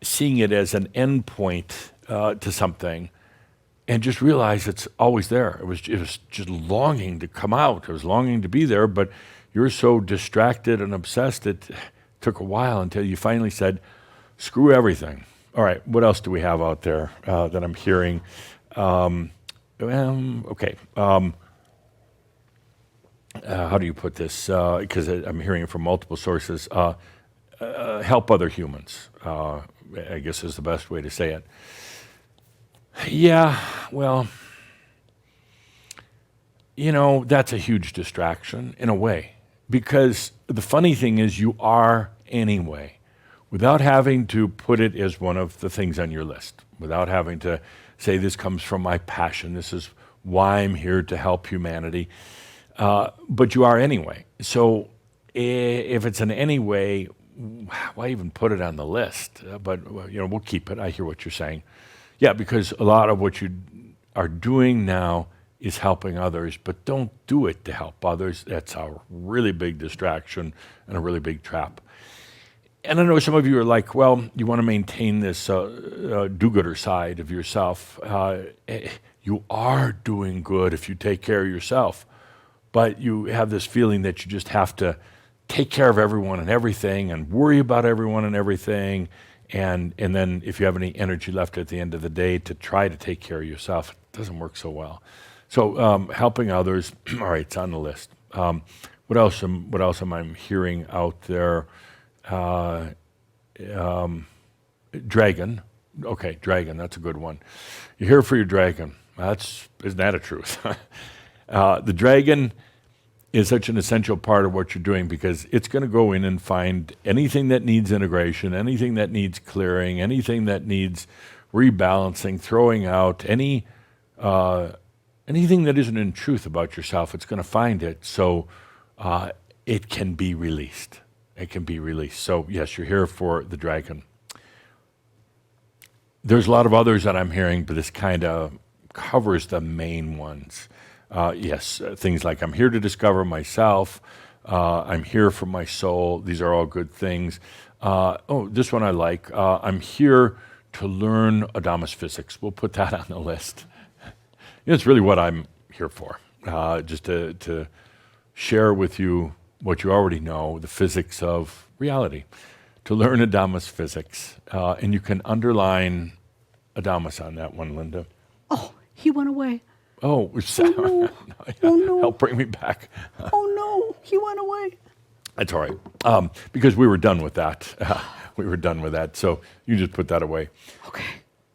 Speaker 2: seeing it as an end point to something and just realize it's always there. It was just longing to come out. It was longing to be there, but you're so distracted and obsessed, it took a while until you finally said, screw everything. All right, what else do we have out there that I'm hearing? Okay. How do you put this? Because I'm hearing it from multiple sources. Help other humans, I guess is the best way to say it. Yeah, well, that's a huge distraction in a way, because the funny thing is you are anyway, without having to put it as one of the things on your list, without having to say this comes from my passion, this is why I'm here to help humanity. But you are anyway. So if it's an anyway, why even put it on the list? But well, we'll keep it. I hear what you're saying. Yeah, because a lot of what you are doing now is helping others, but don't do it to help others. That's a really big distraction and a really big trap. And I know some of you are like, well, you want to maintain this do-gooder side of yourself. You are doing good if you take care of yourself, but you have this feeling that you just have to take care of everyone and everything and worry about everyone and everything. And then if you have any energy left at the end of the day to try to take care of yourself, it doesn't work so well. So helping others, all right, it's on the list. What else am I hearing out there? Dragon. Okay, dragon, that's a good one. You're here for your dragon. Isn't that a truth? The dragon is such an essential part of what you're doing because it's going to go in and find anything that needs integration, anything that needs clearing, anything that needs rebalancing, throwing out, anything that isn't in truth about yourself. It's going to find it so it can be released. It can be released. So yes, you're here for the dragon. There's a lot of others that I'm hearing, but this kind of covers the main ones. Things like I'm here to discover myself. I'm here for my soul. These are all good things. This one I like. I'm here to learn Adamus physics. We'll put that on the list. It's really what I'm here for, just to share with you what you already know, the physics of reality, to learn Adamus physics. And you can underline Adamus on that one, Linda.
Speaker 1: Oh, he went away.
Speaker 2: Oh,
Speaker 1: no. Oh, no.
Speaker 2: Help bring me back.
Speaker 1: Oh, no, he went away.
Speaker 2: That's all right, because we were done with that. We were done with that, so you just put that away.
Speaker 1: Okay.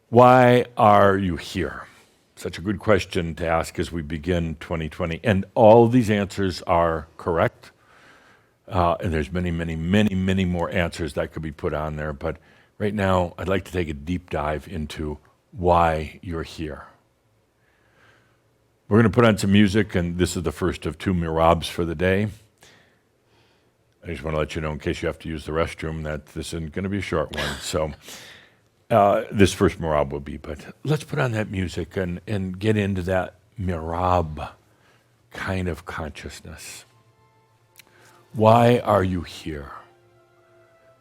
Speaker 2: Why are you here? Such a good question to ask as we begin 2020. And all of these answers are correct. And there's many, many, many, many more answers that could be put on there. But right now, I'd like to take a deep dive into why you're here. We're going to put on some music, and this is the first of 2 mirabs for the day. I just want to let you know, in case you have to use the restroom, that this isn't going to be a short one. So this first mirab will be, but let's put on that music and get into that mirab kind of consciousness. Why are you here?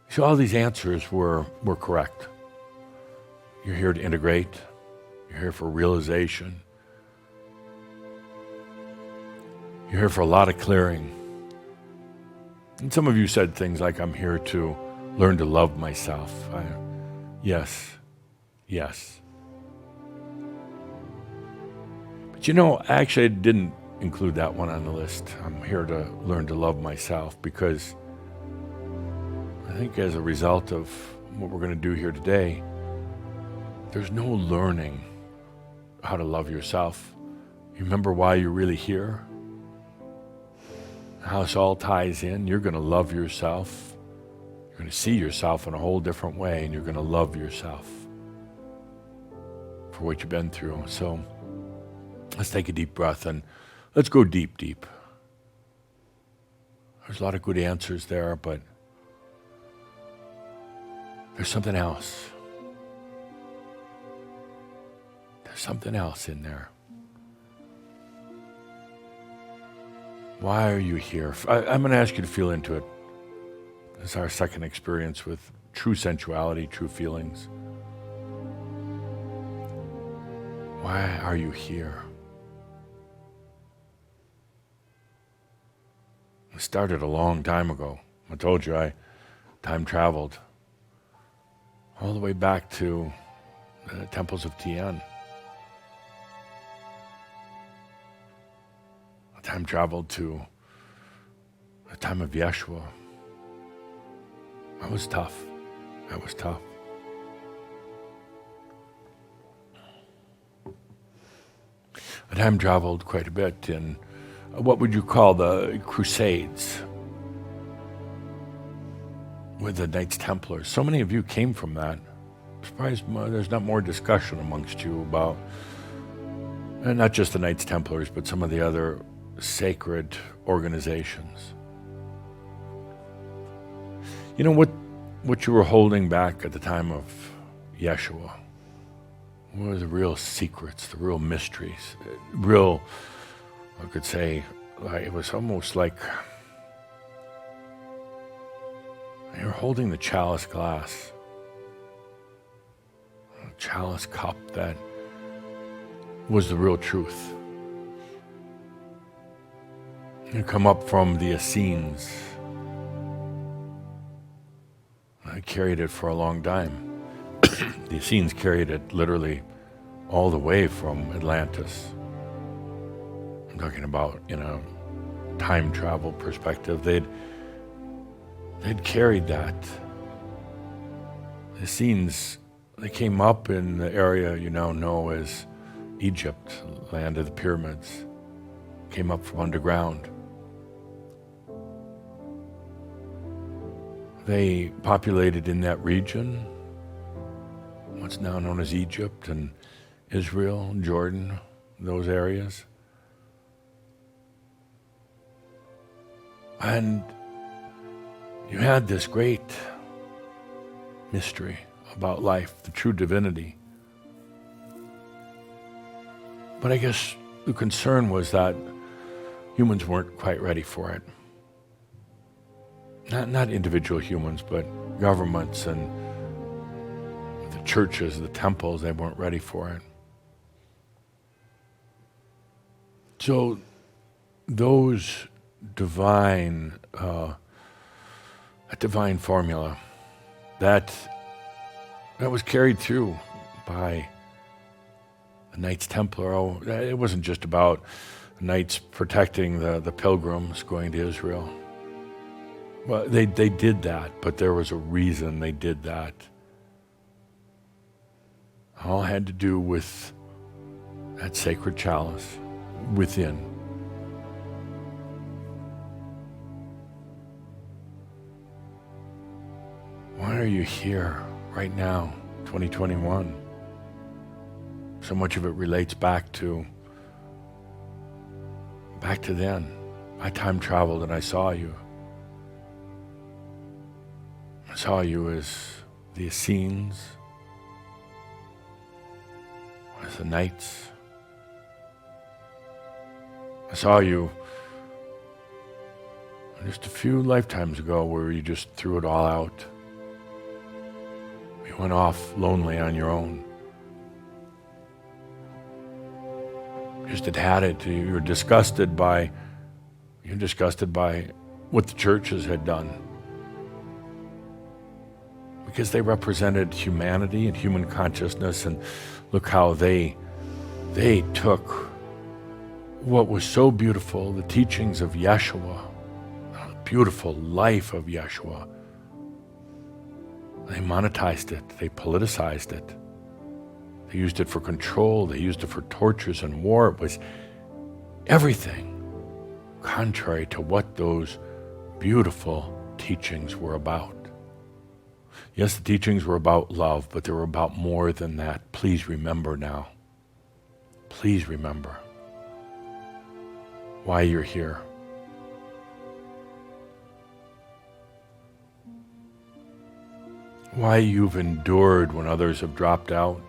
Speaker 2: So all these answers were correct. You're here to integrate. You're here for realization. You're here for a lot of clearing. And some of you said things like, I'm here to learn to love myself. Yes. But actually I didn't include that one on the list. I'm here to learn to love myself because I think as a result of what we're going to do here today, there's no learning how to love yourself. You remember why you're really here? How this all ties in. You're going to love yourself. You're going to see yourself in a whole different way, and you're going to love yourself for what you've been through. So let's take a deep breath and let's go deep, deep. There's a lot of good answers there, but there's something else. There's something else in there. Why are you here? I'm going to ask you to feel into it. This is our second experience with true sensuality, true feelings. Why are you here? It started a long time ago. I told you I time traveled all the way back to the temples of Tian. I time traveled to the time of Yeshua. That was tough. I time traveled quite a bit in what would you call the Crusades with the Knights Templars. So many of you came from that. I'm surprised there's not more discussion amongst you about And not just the Knights Templars, but some of the other sacred organizations. You know what you were holding back at the time of Yeshua? What were the real secrets, the real mysteries, real, I could say, it was almost like you were holding the chalice glass, a chalice cup that was the real truth. You come up from the Essenes. I carried it for a long time. The Essenes carried it literally all the way from Atlantis. I'm talking about, time travel perspective. They'd carried that. The Essenes, they came up in the area you now know as Egypt, land of the pyramids. Came up from underground. They populated in that region, what's now known as Egypt and Israel, Jordan, those areas. And you had this great mystery about life, the true divinity. But I guess the concern was that humans weren't quite ready for it. Not individual humans, but governments and the churches, the temples, they weren't ready for it. So those divine formula that was carried through by the Knights Templar. It wasn't just about the knights protecting the pilgrims going to Israel. Well, they did that, but there was a reason they did that. All had to do with that sacred chalice within. Why are you here right now, 2021? So much of it relates back to then. I time traveled and I saw you. I saw you as the Essenes, as the Knights. I saw you just a few lifetimes ago where you just threw it all out. You went off lonely on your own. Just had it. You were disgusted by what the churches had done. Because they represented humanity and human consciousness, and look how they took what was so beautiful, the teachings of Yeshua, the beautiful life of Yeshua. They monetized it, they politicized it. They used it for control, they used it for tortures and war. It was everything contrary to what those beautiful teachings were about. Yes, the teachings were about love, but they were about more than that. Please remember now. Please remember why you're here. Why you've endured when others have dropped out.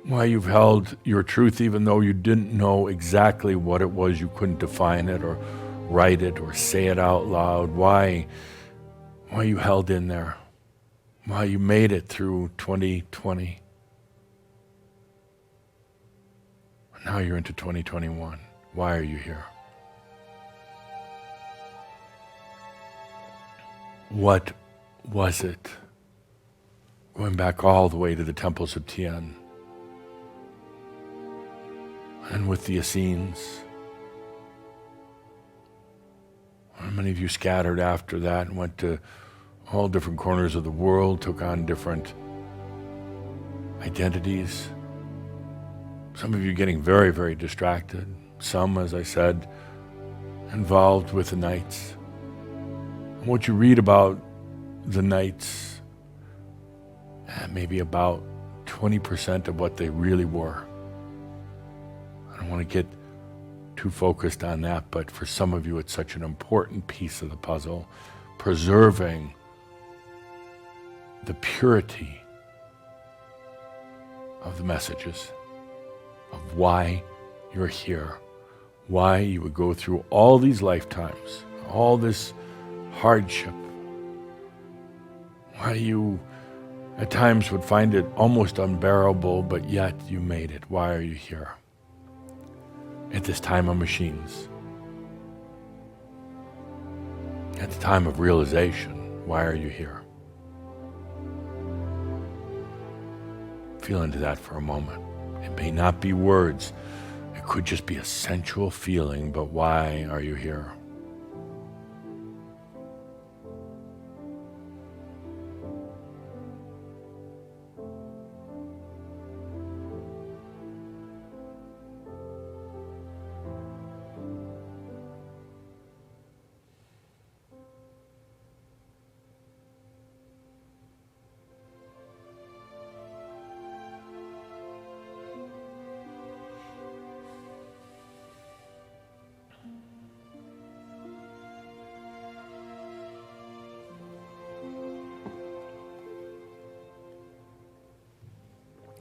Speaker 2: Why you've held your truth even though you didn't know exactly what it was. You couldn't define it or write it or say it out loud. Why you held in there. Why you made it through 2020. Now you're into 2021. Why are you here? What was it? Going back all the way to the temples of Tien and with the Essenes. Many of you scattered after that and went to all different corners of the world, took on different identities. Some of you getting very, very distracted. Some, as I said, involved with the Knights. And what you read about the Knights, maybe about 20% of what they really were. want to get too focused on that, but for some of you, it's such an important piece of the puzzle, preserving the purity of the messages of why you're here, why you would go through all these lifetimes, all this hardship, why you at times would find it almost unbearable, but yet you made it. Why are you here? At this time of machines, at the time of realization, why are you here? Feel into that for a moment. It may not be words. It could just be a sensual feeling, but why are you here?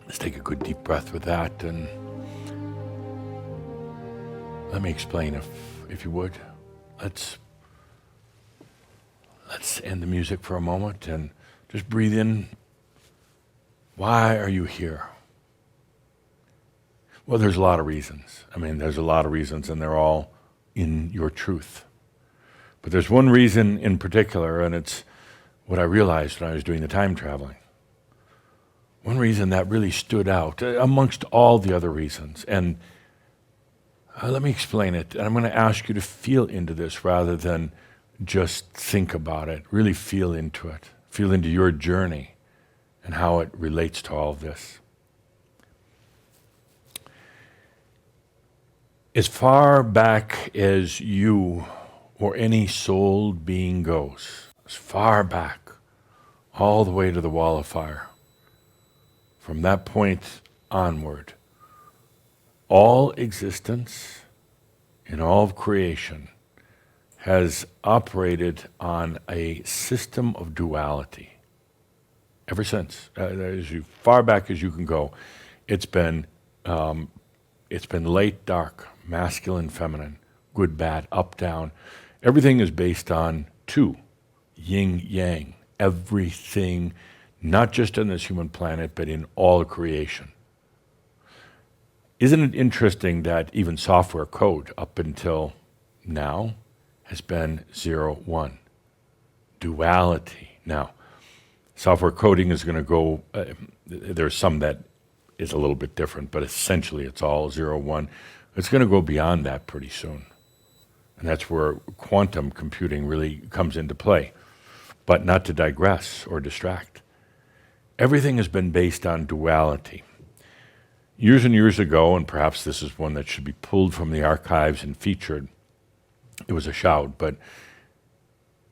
Speaker 2: Let's take a good deep breath with that, and let me explain, if you would. Let's end the music for a moment and just breathe in. Why are you here? Well, there's a lot of reasons. There's a lot of reasons, and they're all in your truth. But there's one reason in particular, and it's what I realized when I was doing the time traveling. One reason that really stood out amongst all the other reasons. And let me explain it. And I'm going to ask you to feel into this rather than just think about it. Really feel into it. Feel into your journey and how it relates to all of this. As far back as you or any souled being goes, as far back, all the way to the wall of fire, from that point onward, all existence in all of creation has operated on a system of duality. Ever since, as far back as you can go, it's been light, dark, masculine, feminine, good, bad, up, down. Everything is based on two, yin, yang. Everything, not just on this human planet, but in all creation. Isn't it interesting that even software code up until now has been 0, 1? Duality. Now, software coding is going to go, there's some that is a little bit different, but essentially it's all 0, 1. It's going to go beyond that pretty soon. And that's where quantum computing really comes into play. But not to digress or distract. Everything has been based on duality. Years and years ago, and perhaps this is one that should be pulled from the archives and featured, it was a shout, but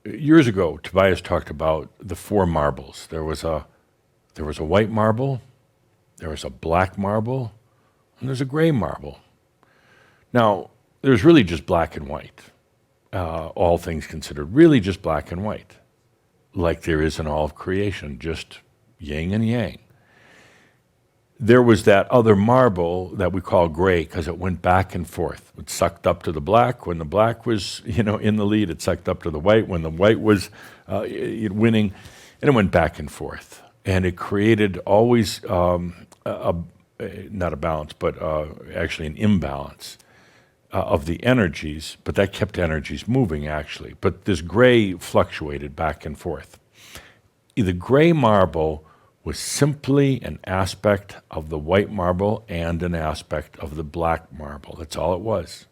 Speaker 2: years ago, Tobias talked about the 4 marbles. There was a white marble, there was a black marble, and there's a gray marble. Now, there's really just black and white, all things considered, really just black and white, like there is in all of creation, just yin and yang. There was that other marble that we call gray because it went back and forth. It sucked up to the black. When the black was, in the lead, it sucked up to the white. When the white was winning, and it went back and forth. And it created always not a balance, but actually an imbalance of the energies. But that kept energies moving, actually. But this gray fluctuated back and forth. The gray marble was simply an aspect of the white marble and an aspect of the black marble. That's all it was.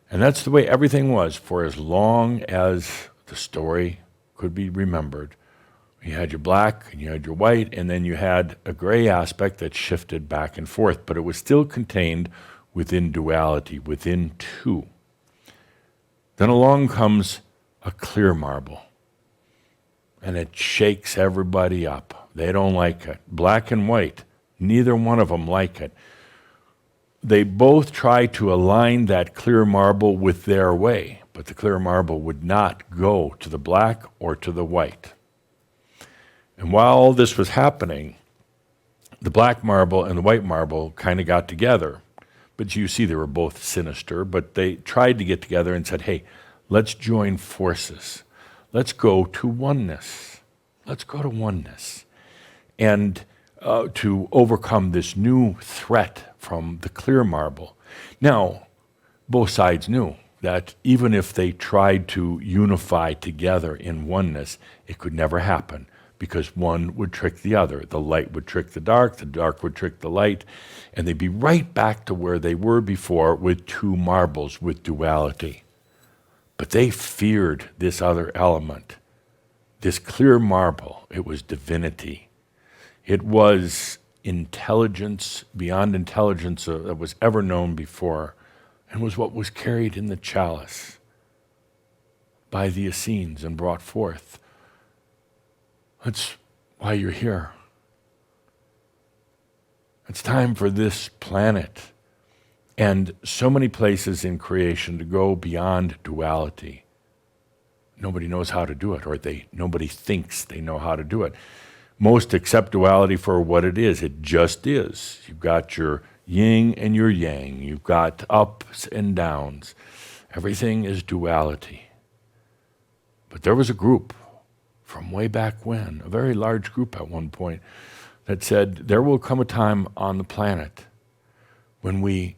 Speaker 2: And that's the way everything was for as long as the story could be remembered. You had your black and you had your white, and then you had a gray aspect that shifted back and forth, but it was still contained within duality, within two. Then along comes a clear marble. And it shakes everybody up. They don't like it. Black and white, neither one of them like it. they both tried to align that clear marble with their way, but the clear marble would not go to the black or to the white. And while all this was happening, the black marble and the white marble kind of got together. But you see, they were both sinister, but they tried to get together and said, hey, let's join forces. Let's go to oneness. Let's go to oneness. And to overcome this new threat from the clear marble. Now, both sides knew that even if they tried to unify together in oneness, it could never happen, because one would trick the other. The light would trick the dark would trick the light, and they'd be right back to where they were before with two marbles, with duality. But they feared this other element, this clear marble. It was divinity. It was intelligence beyond intelligence that was ever known before, and was what was carried in the chalice by the Essenes and brought forth. That's why you're here. It's time for this planet and so many places in creation to go beyond duality. Nobody knows how to do it, or nobody thinks they know how to do it. Most accept duality for what it is. It just is. You've got your yin and your yang. You've got ups and downs. Everything is duality. But there was a group from way back when, a very large group at one point, that said there will come a time on the planet when we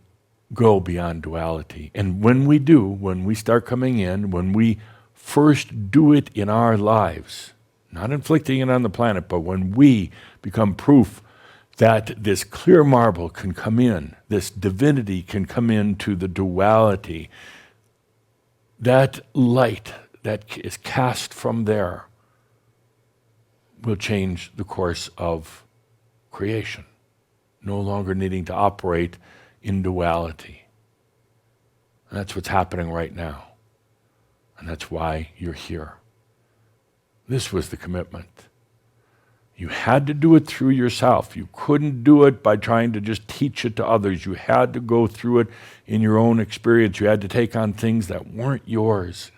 Speaker 2: go beyond duality. And when we do, when we start coming in, when we first do it in our lives, not inflicting it on the planet, but when we become proof that this clear marble can come in, this divinity can come into the duality, that light that is cast from there will change the course of creation, no longer needing to operate in duality. And that's what's happening right now. And that's why you're here. This was the commitment. You had to do it through yourself. You couldn't do it by trying to just teach it to others. You had to go through it in your own experience. You had to take on things that weren't yours.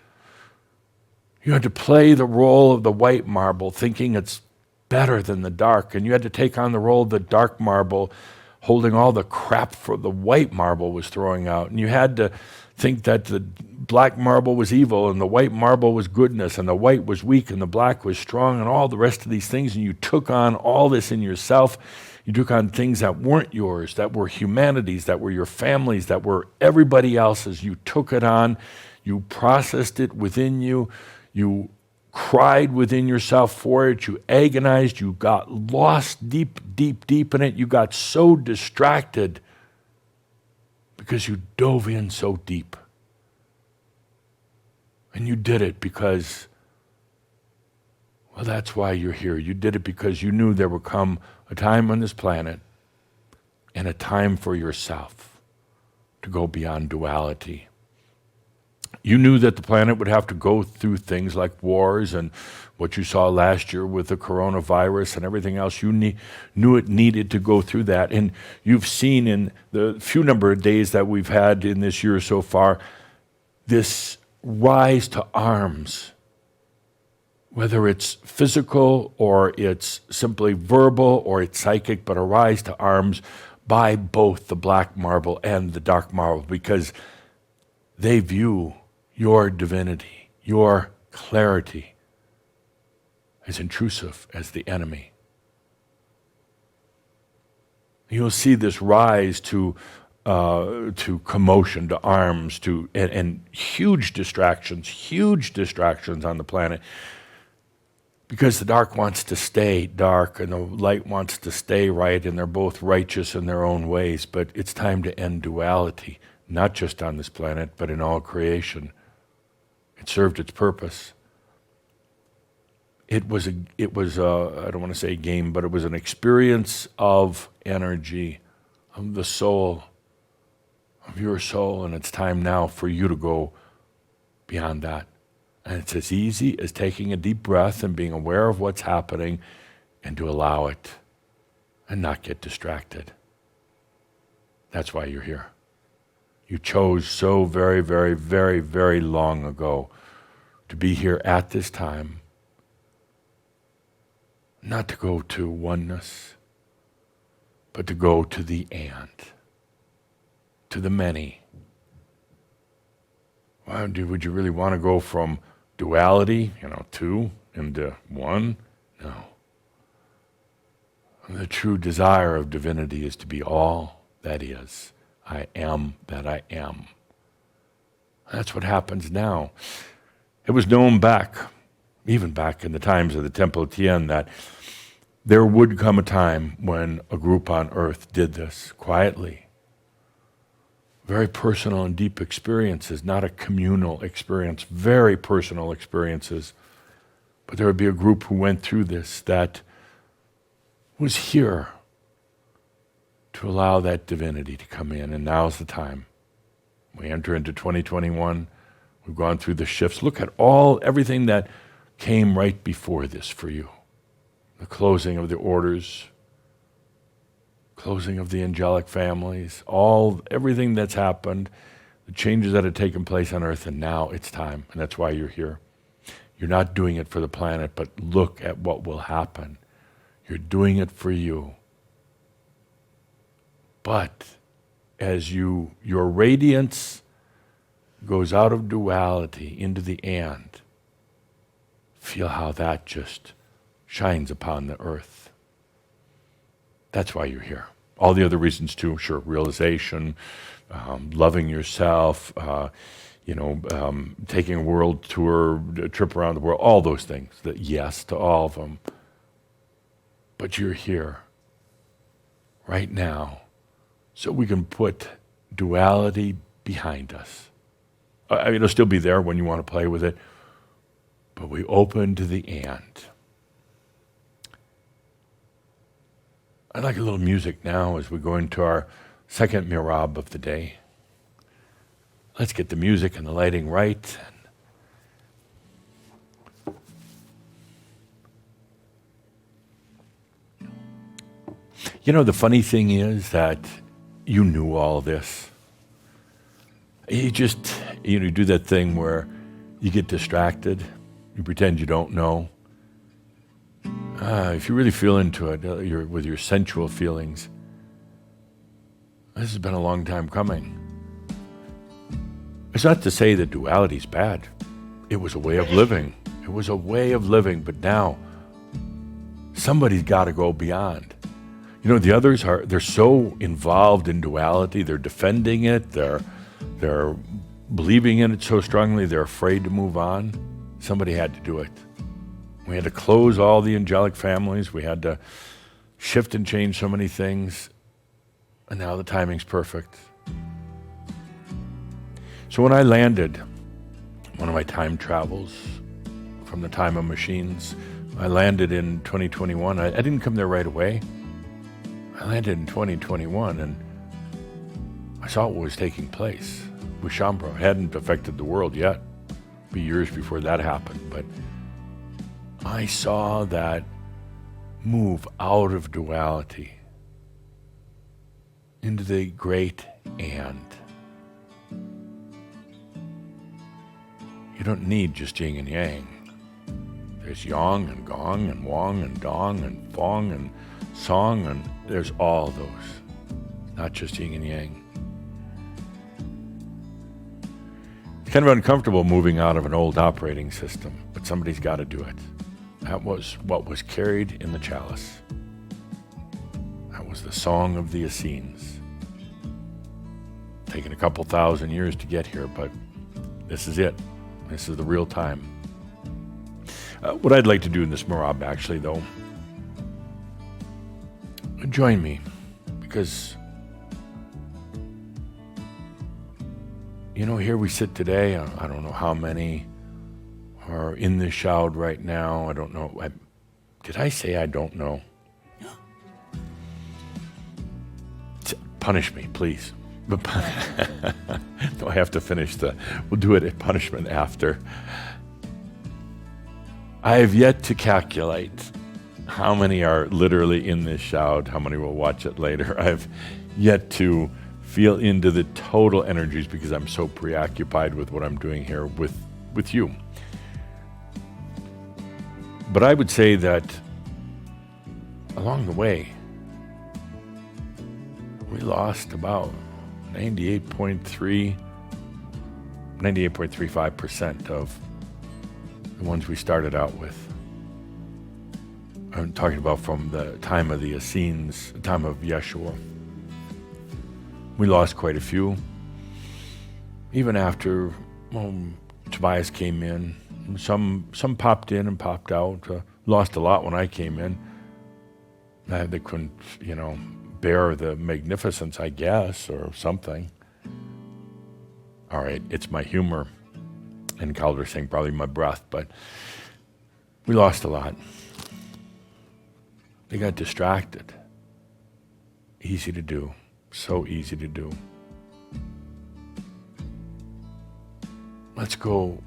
Speaker 2: You had to play the role of the white marble, thinking it's better than the dark. And you had to take on the role of the dark marble, holding all the crap for the white marble was throwing out. And you had to think that the black marble was evil and the white marble was goodness, and the white was weak and the black was strong, and all the rest of these things. And you took on all this in yourself. You took on things that weren't yours, that were humanities, that were your families, that were everybody else's. You took it on. You processed it within you. You cried within yourself for it. You agonized. You got lost deep, deep, deep in it. You got so distracted because you dove in so deep. And you did it because, well, that's why you're here. You did it because you knew there would come a time on this planet and a time for yourself to go beyond duality. You knew that the planet would have to go through things like wars and what you saw last year with the coronavirus and everything else. You knew it needed to go through that. And you've seen in the few number of days that we've had in this year so far, this rise to arms, whether it's physical or it's simply verbal or it's psychic, but a rise to arms by both the black marble and the dark marble, because they view your divinity, your clarity, as intrusive as the enemy. You'll see this rise to commotion, to arms, and huge distractions on the planet, because the dark wants to stay dark and the light wants to stay right, and they're both righteous in their own ways. But it's time to end duality, not just on this planet, but in all creation. It served its purpose. It was I don't want to say a game, but it was an experience of energy, of the soul, of your soul, and it's time now for you to go beyond that. And it's as easy as taking a deep breath and being aware of what's happening and to allow it and not get distracted. That's why you're here. You chose so very, very, very, very long ago to be here at this time, not to go to oneness, but to go to the and, to the many. Wow, dude, would you really want to go from duality, two, into one? No. The true desire of divinity is to be all that is. I am that I am. That's what happens now. It was known even back in the times of the Temple of Tien, that there would come a time when a group on earth did this quietly. Very personal and deep experiences, not a communal experience, very personal experiences. But there would be a group who went through this that was here to allow that divinity to come in, and now's the time. We enter into 2021. We've gone through the shifts. Look at everything that came right before this for you. The closing of the orders, closing of the angelic families, everything that's happened, the changes that have taken place on earth, and now it's time, and that's why you're here. You're not doing it for the planet, but look at what will happen. You're doing it for you. But as your radiance goes out of duality into the and, feel how that just shines upon the earth. That's why you're here. All the other reasons too, sure, realization, loving yourself, taking a world tour, a trip around the world, all those things, yes to all of them. But you're here right now so we can put duality behind us. It'll still be there when you want to play with it, but we open to the and. I'd like a little music now as we go into our second mirab of the day. Let's get the music and the lighting right. The funny thing is that you knew all this. You just, you do that thing where you get distracted, you pretend you don't know. If you really feel into it, with your sensual feelings, this has been a long time coming. It's not to say that duality is bad. It was a way of living. But now, somebody's got to go beyond. The others they're so involved in duality, they're defending it, they're believing in it so strongly, they're afraid to move on. Somebody had to do it. We had to close all the angelic families. We had to shift and change so many things. And now the timing's perfect. So when I landed, one of my time travels from the time of machines, I landed in 2021. I didn't come there right away. I landed in 2021 and I saw what was taking place with Shaumbra. It hadn't affected the world yet. It'd be years before that happened, but I saw that move out of duality into the great and. You don't need just yin and yang. There's yang and gong and wang and dong and fong and song, and there's all those. Not just yin and yang. It's kind of uncomfortable moving out of an old operating system, but somebody's got to do it. That was what was carried in the chalice. That was the song of the Essenes. Taken a couple thousand years to get here, but this is it. This is the real time. What I'd like to do in this mirab, actually, though, join me, because here we sit today. I don't know how many are in this shroud right now. I don't know. Did I say I don't know? Punish me, please. No, I have to finish we'll do it at punishment after. I have yet to calculate how many are literally in this shroud, how many will watch it later. I've yet to feel into the total energies because I'm so preoccupied with what I'm doing here with you. But I would say that along the way, we lost about 98.35% of the ones we started out with. I'm talking about from the time of the Essenes, the time of Yeshua. We lost quite a few. Even after Tobias came in, some popped in and popped out. Lost a lot when I came in. They couldn't, bear the magnificence, I guess, or something. All right, it's my humor. And Calder saying probably my breath, but we lost a lot. They got distracted. Easy to do. So easy to do. Let's go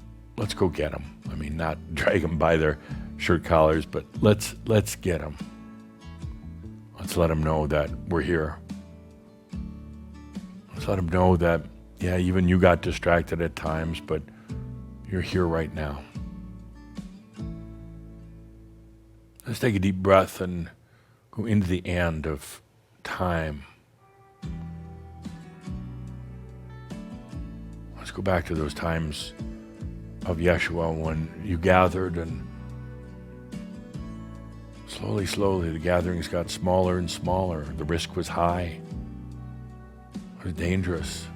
Speaker 2: get them. I mean, not drag them by their shirt collars, but let's get them. Let's let them know that we're here. Let's let them know that, yeah, even you got distracted at times, but you're here right now. Let's take a deep breath and go into the end of time. Let's go back to those times of Yeshua when you gathered, and slowly the gatherings got smaller and smaller. The risk was high. It was dangerous.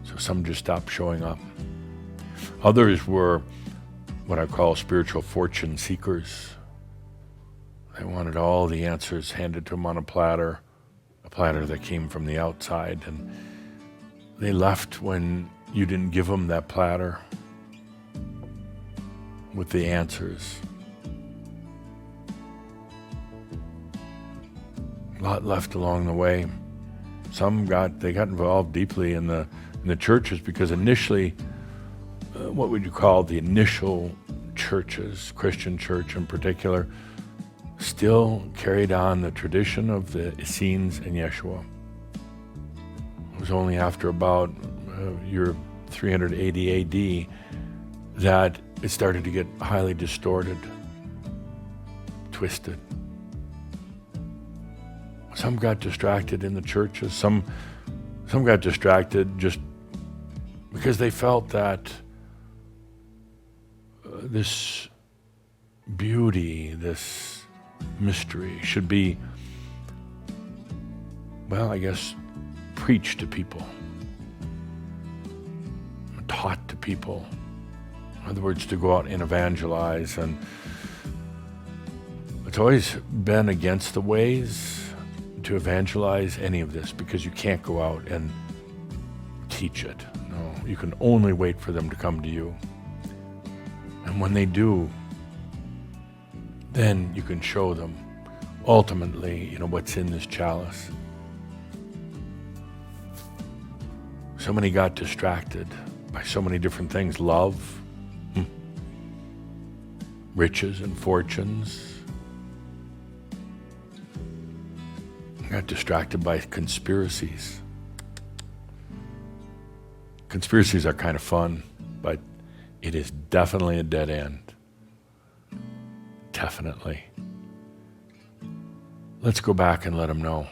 Speaker 2: So some just stopped showing up. Others were what I call spiritual fortune seekers. They wanted all the answers handed to them on a platter that came from the outside, and they left when you didn't give them that platter with the answers. A lot left along the way. Some got involved deeply in the churches because initially, what would you call the initial churches, Christian church in particular, still carried on the tradition of the Essenes and Yeshua. It was only after about year 380 AD that it started to get highly distorted, twisted. Some got distracted in the churches. Some got distracted just because they felt that this beauty, this mystery should be, well, I guess, preached to people, taught to people. In other words, to go out and evangelize. And it's always been against the ways to evangelize any of this because you can't go out and teach it. No, you can only wait for them to come to you. And when they do, then you can show them ultimately, what's in this chalice. So many got distracted by so many different things. Love, riches and fortunes. Got distracted by conspiracies. Conspiracies are kind of fun, but it is definitely a dead end. Definitely. Let's go back and let them know.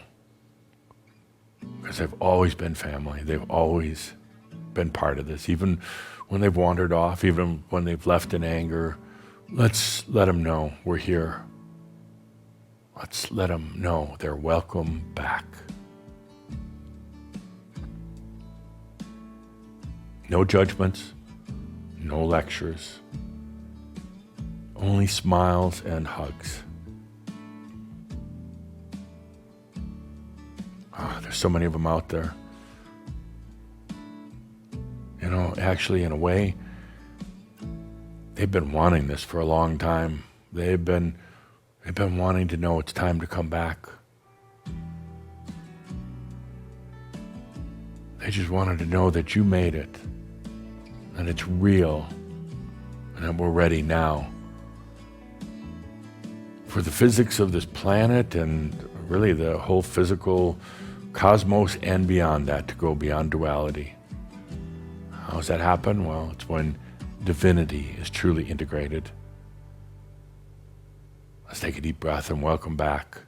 Speaker 2: Because they've always been family. They've always been part of this. Even when they've wandered off, even when they've left in anger, let's let them know we're here. Let's let them know they're welcome back. No judgments, no lectures, only smiles and hugs. There's so many of them out there. Actually, in a way, they've been wanting this for a long time. They've been wanting to know it's time to come back. They just wanted to know that you made it, that it's real, and that we're ready now. For the physics of this planet and really the whole physical cosmos and beyond that, to go beyond duality. How does that happen? Well, it's when divinity is truly integrated. Let's take a deep breath and welcome back.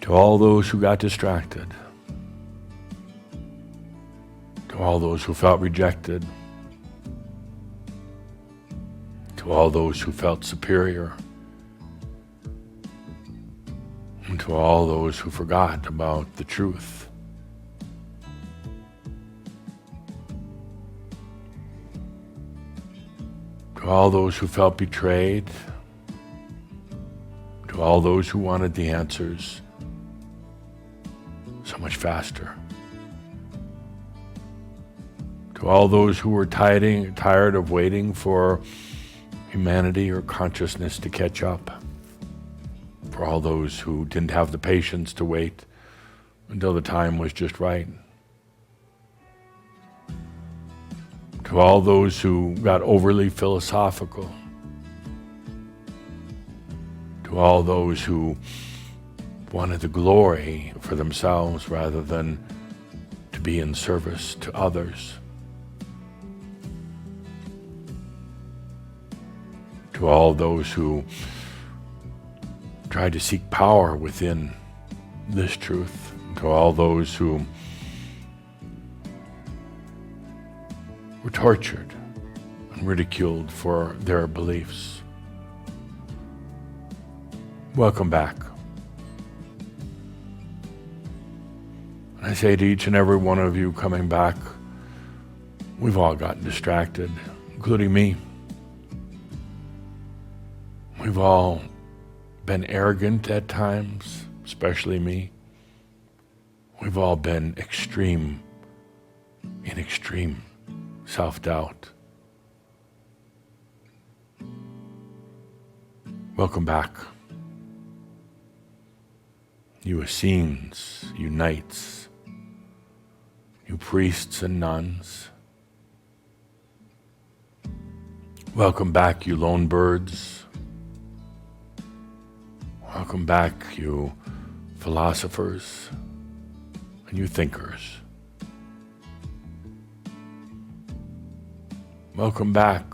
Speaker 2: To all those who got distracted, to all those who felt rejected, to all those who felt superior, and to all those who forgot about the truth. To all those who felt betrayed, to all those who wanted the answers so much faster. To all those who were tired of waiting for humanity or consciousness to catch up. For all those who didn't have the patience to wait until the time was just right. To all those who got overly philosophical. To all those who wanted the glory for themselves rather than to be in service to others. To all those who tried to seek power within this truth. To all those who were tortured and ridiculed for their beliefs. Welcome back. And I say to each and every one of you coming back, we've all gotten distracted, including me. We've all been arrogant at times, especially me. We've all been extreme self-doubt. Welcome back. You Essenes, you knights, you priests and nuns. Welcome back, you lone birds. Welcome back, you philosophers and you thinkers. Welcome back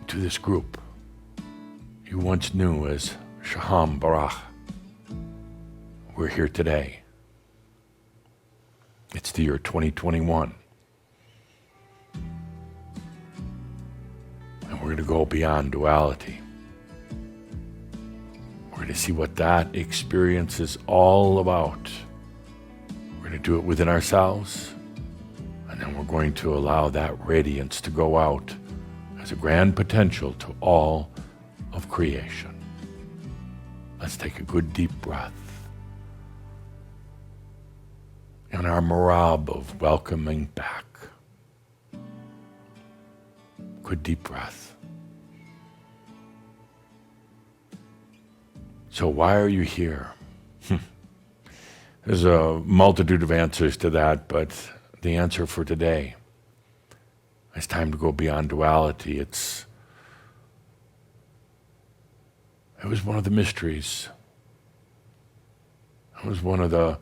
Speaker 2: to this group you once knew as Shaham Barach. We're here today. It's the year 2021. And we're going to go beyond duality. We're going to see what that experience is all about. We're going to do it within ourselves, and then we're going to allow that radiance to go out as a grand potential to all of creation. Let's take a good deep breath. And our marab of welcoming back. Good deep breath. So why are you here? There's a multitude of answers to that, but the answer for today, it's time to go beyond duality. It was one of the mysteries. It was one of the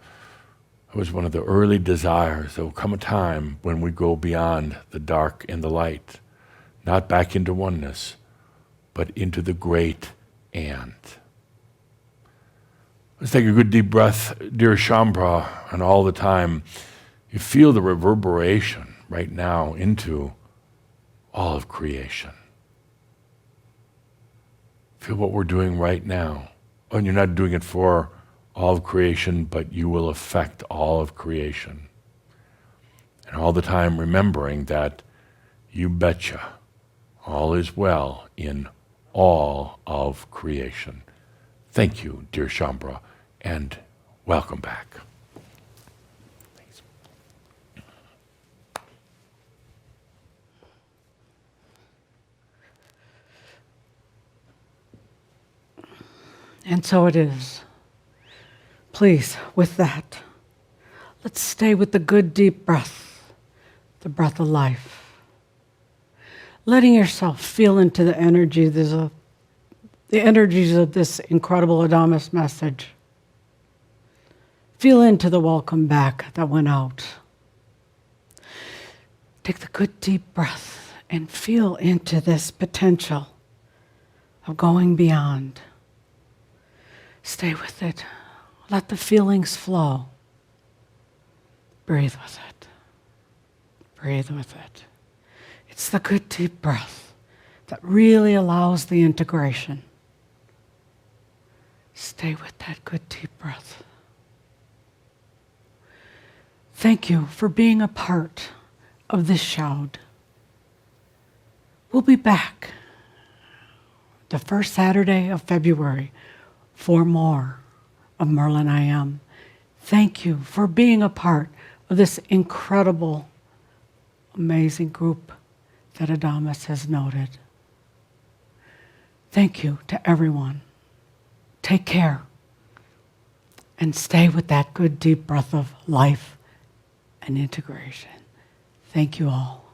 Speaker 2: early desires. There will come a time when we go beyond the dark and the light, not back into oneness, but into the great and. Let's take a good deep breath, dear Shambhala, and all the time you feel the reverberation right now into all of creation. Feel what we're doing right now. And you're not doing it for all of creation, but you will affect all of creation. And all the time remembering that you betcha all is well in all of creation. Thank you, dear Shambhala, and welcome back. Thanks.
Speaker 1: And so it is. Please, with that, let's stay with the good deep breath, the breath of life. letting yourself feel into the energy. The energies of this incredible Adamus message. Feel into the welcome back that went out. Take the good deep breath and feel into this potential of going beyond. Stay with it. Let the feelings flow. Breathe with it. Breathe with it. It's the good deep breath that really allows the integration. Stay with that good deep breath. Thank you for being a part of this shout. We'll be back the first Saturday of February for more of Merlin I Am. Thank you for being a part of this incredible, amazing group that Adamus has noted. Thank you to everyone. Take care and stay with that good deep breath of life and integration. Thank you all.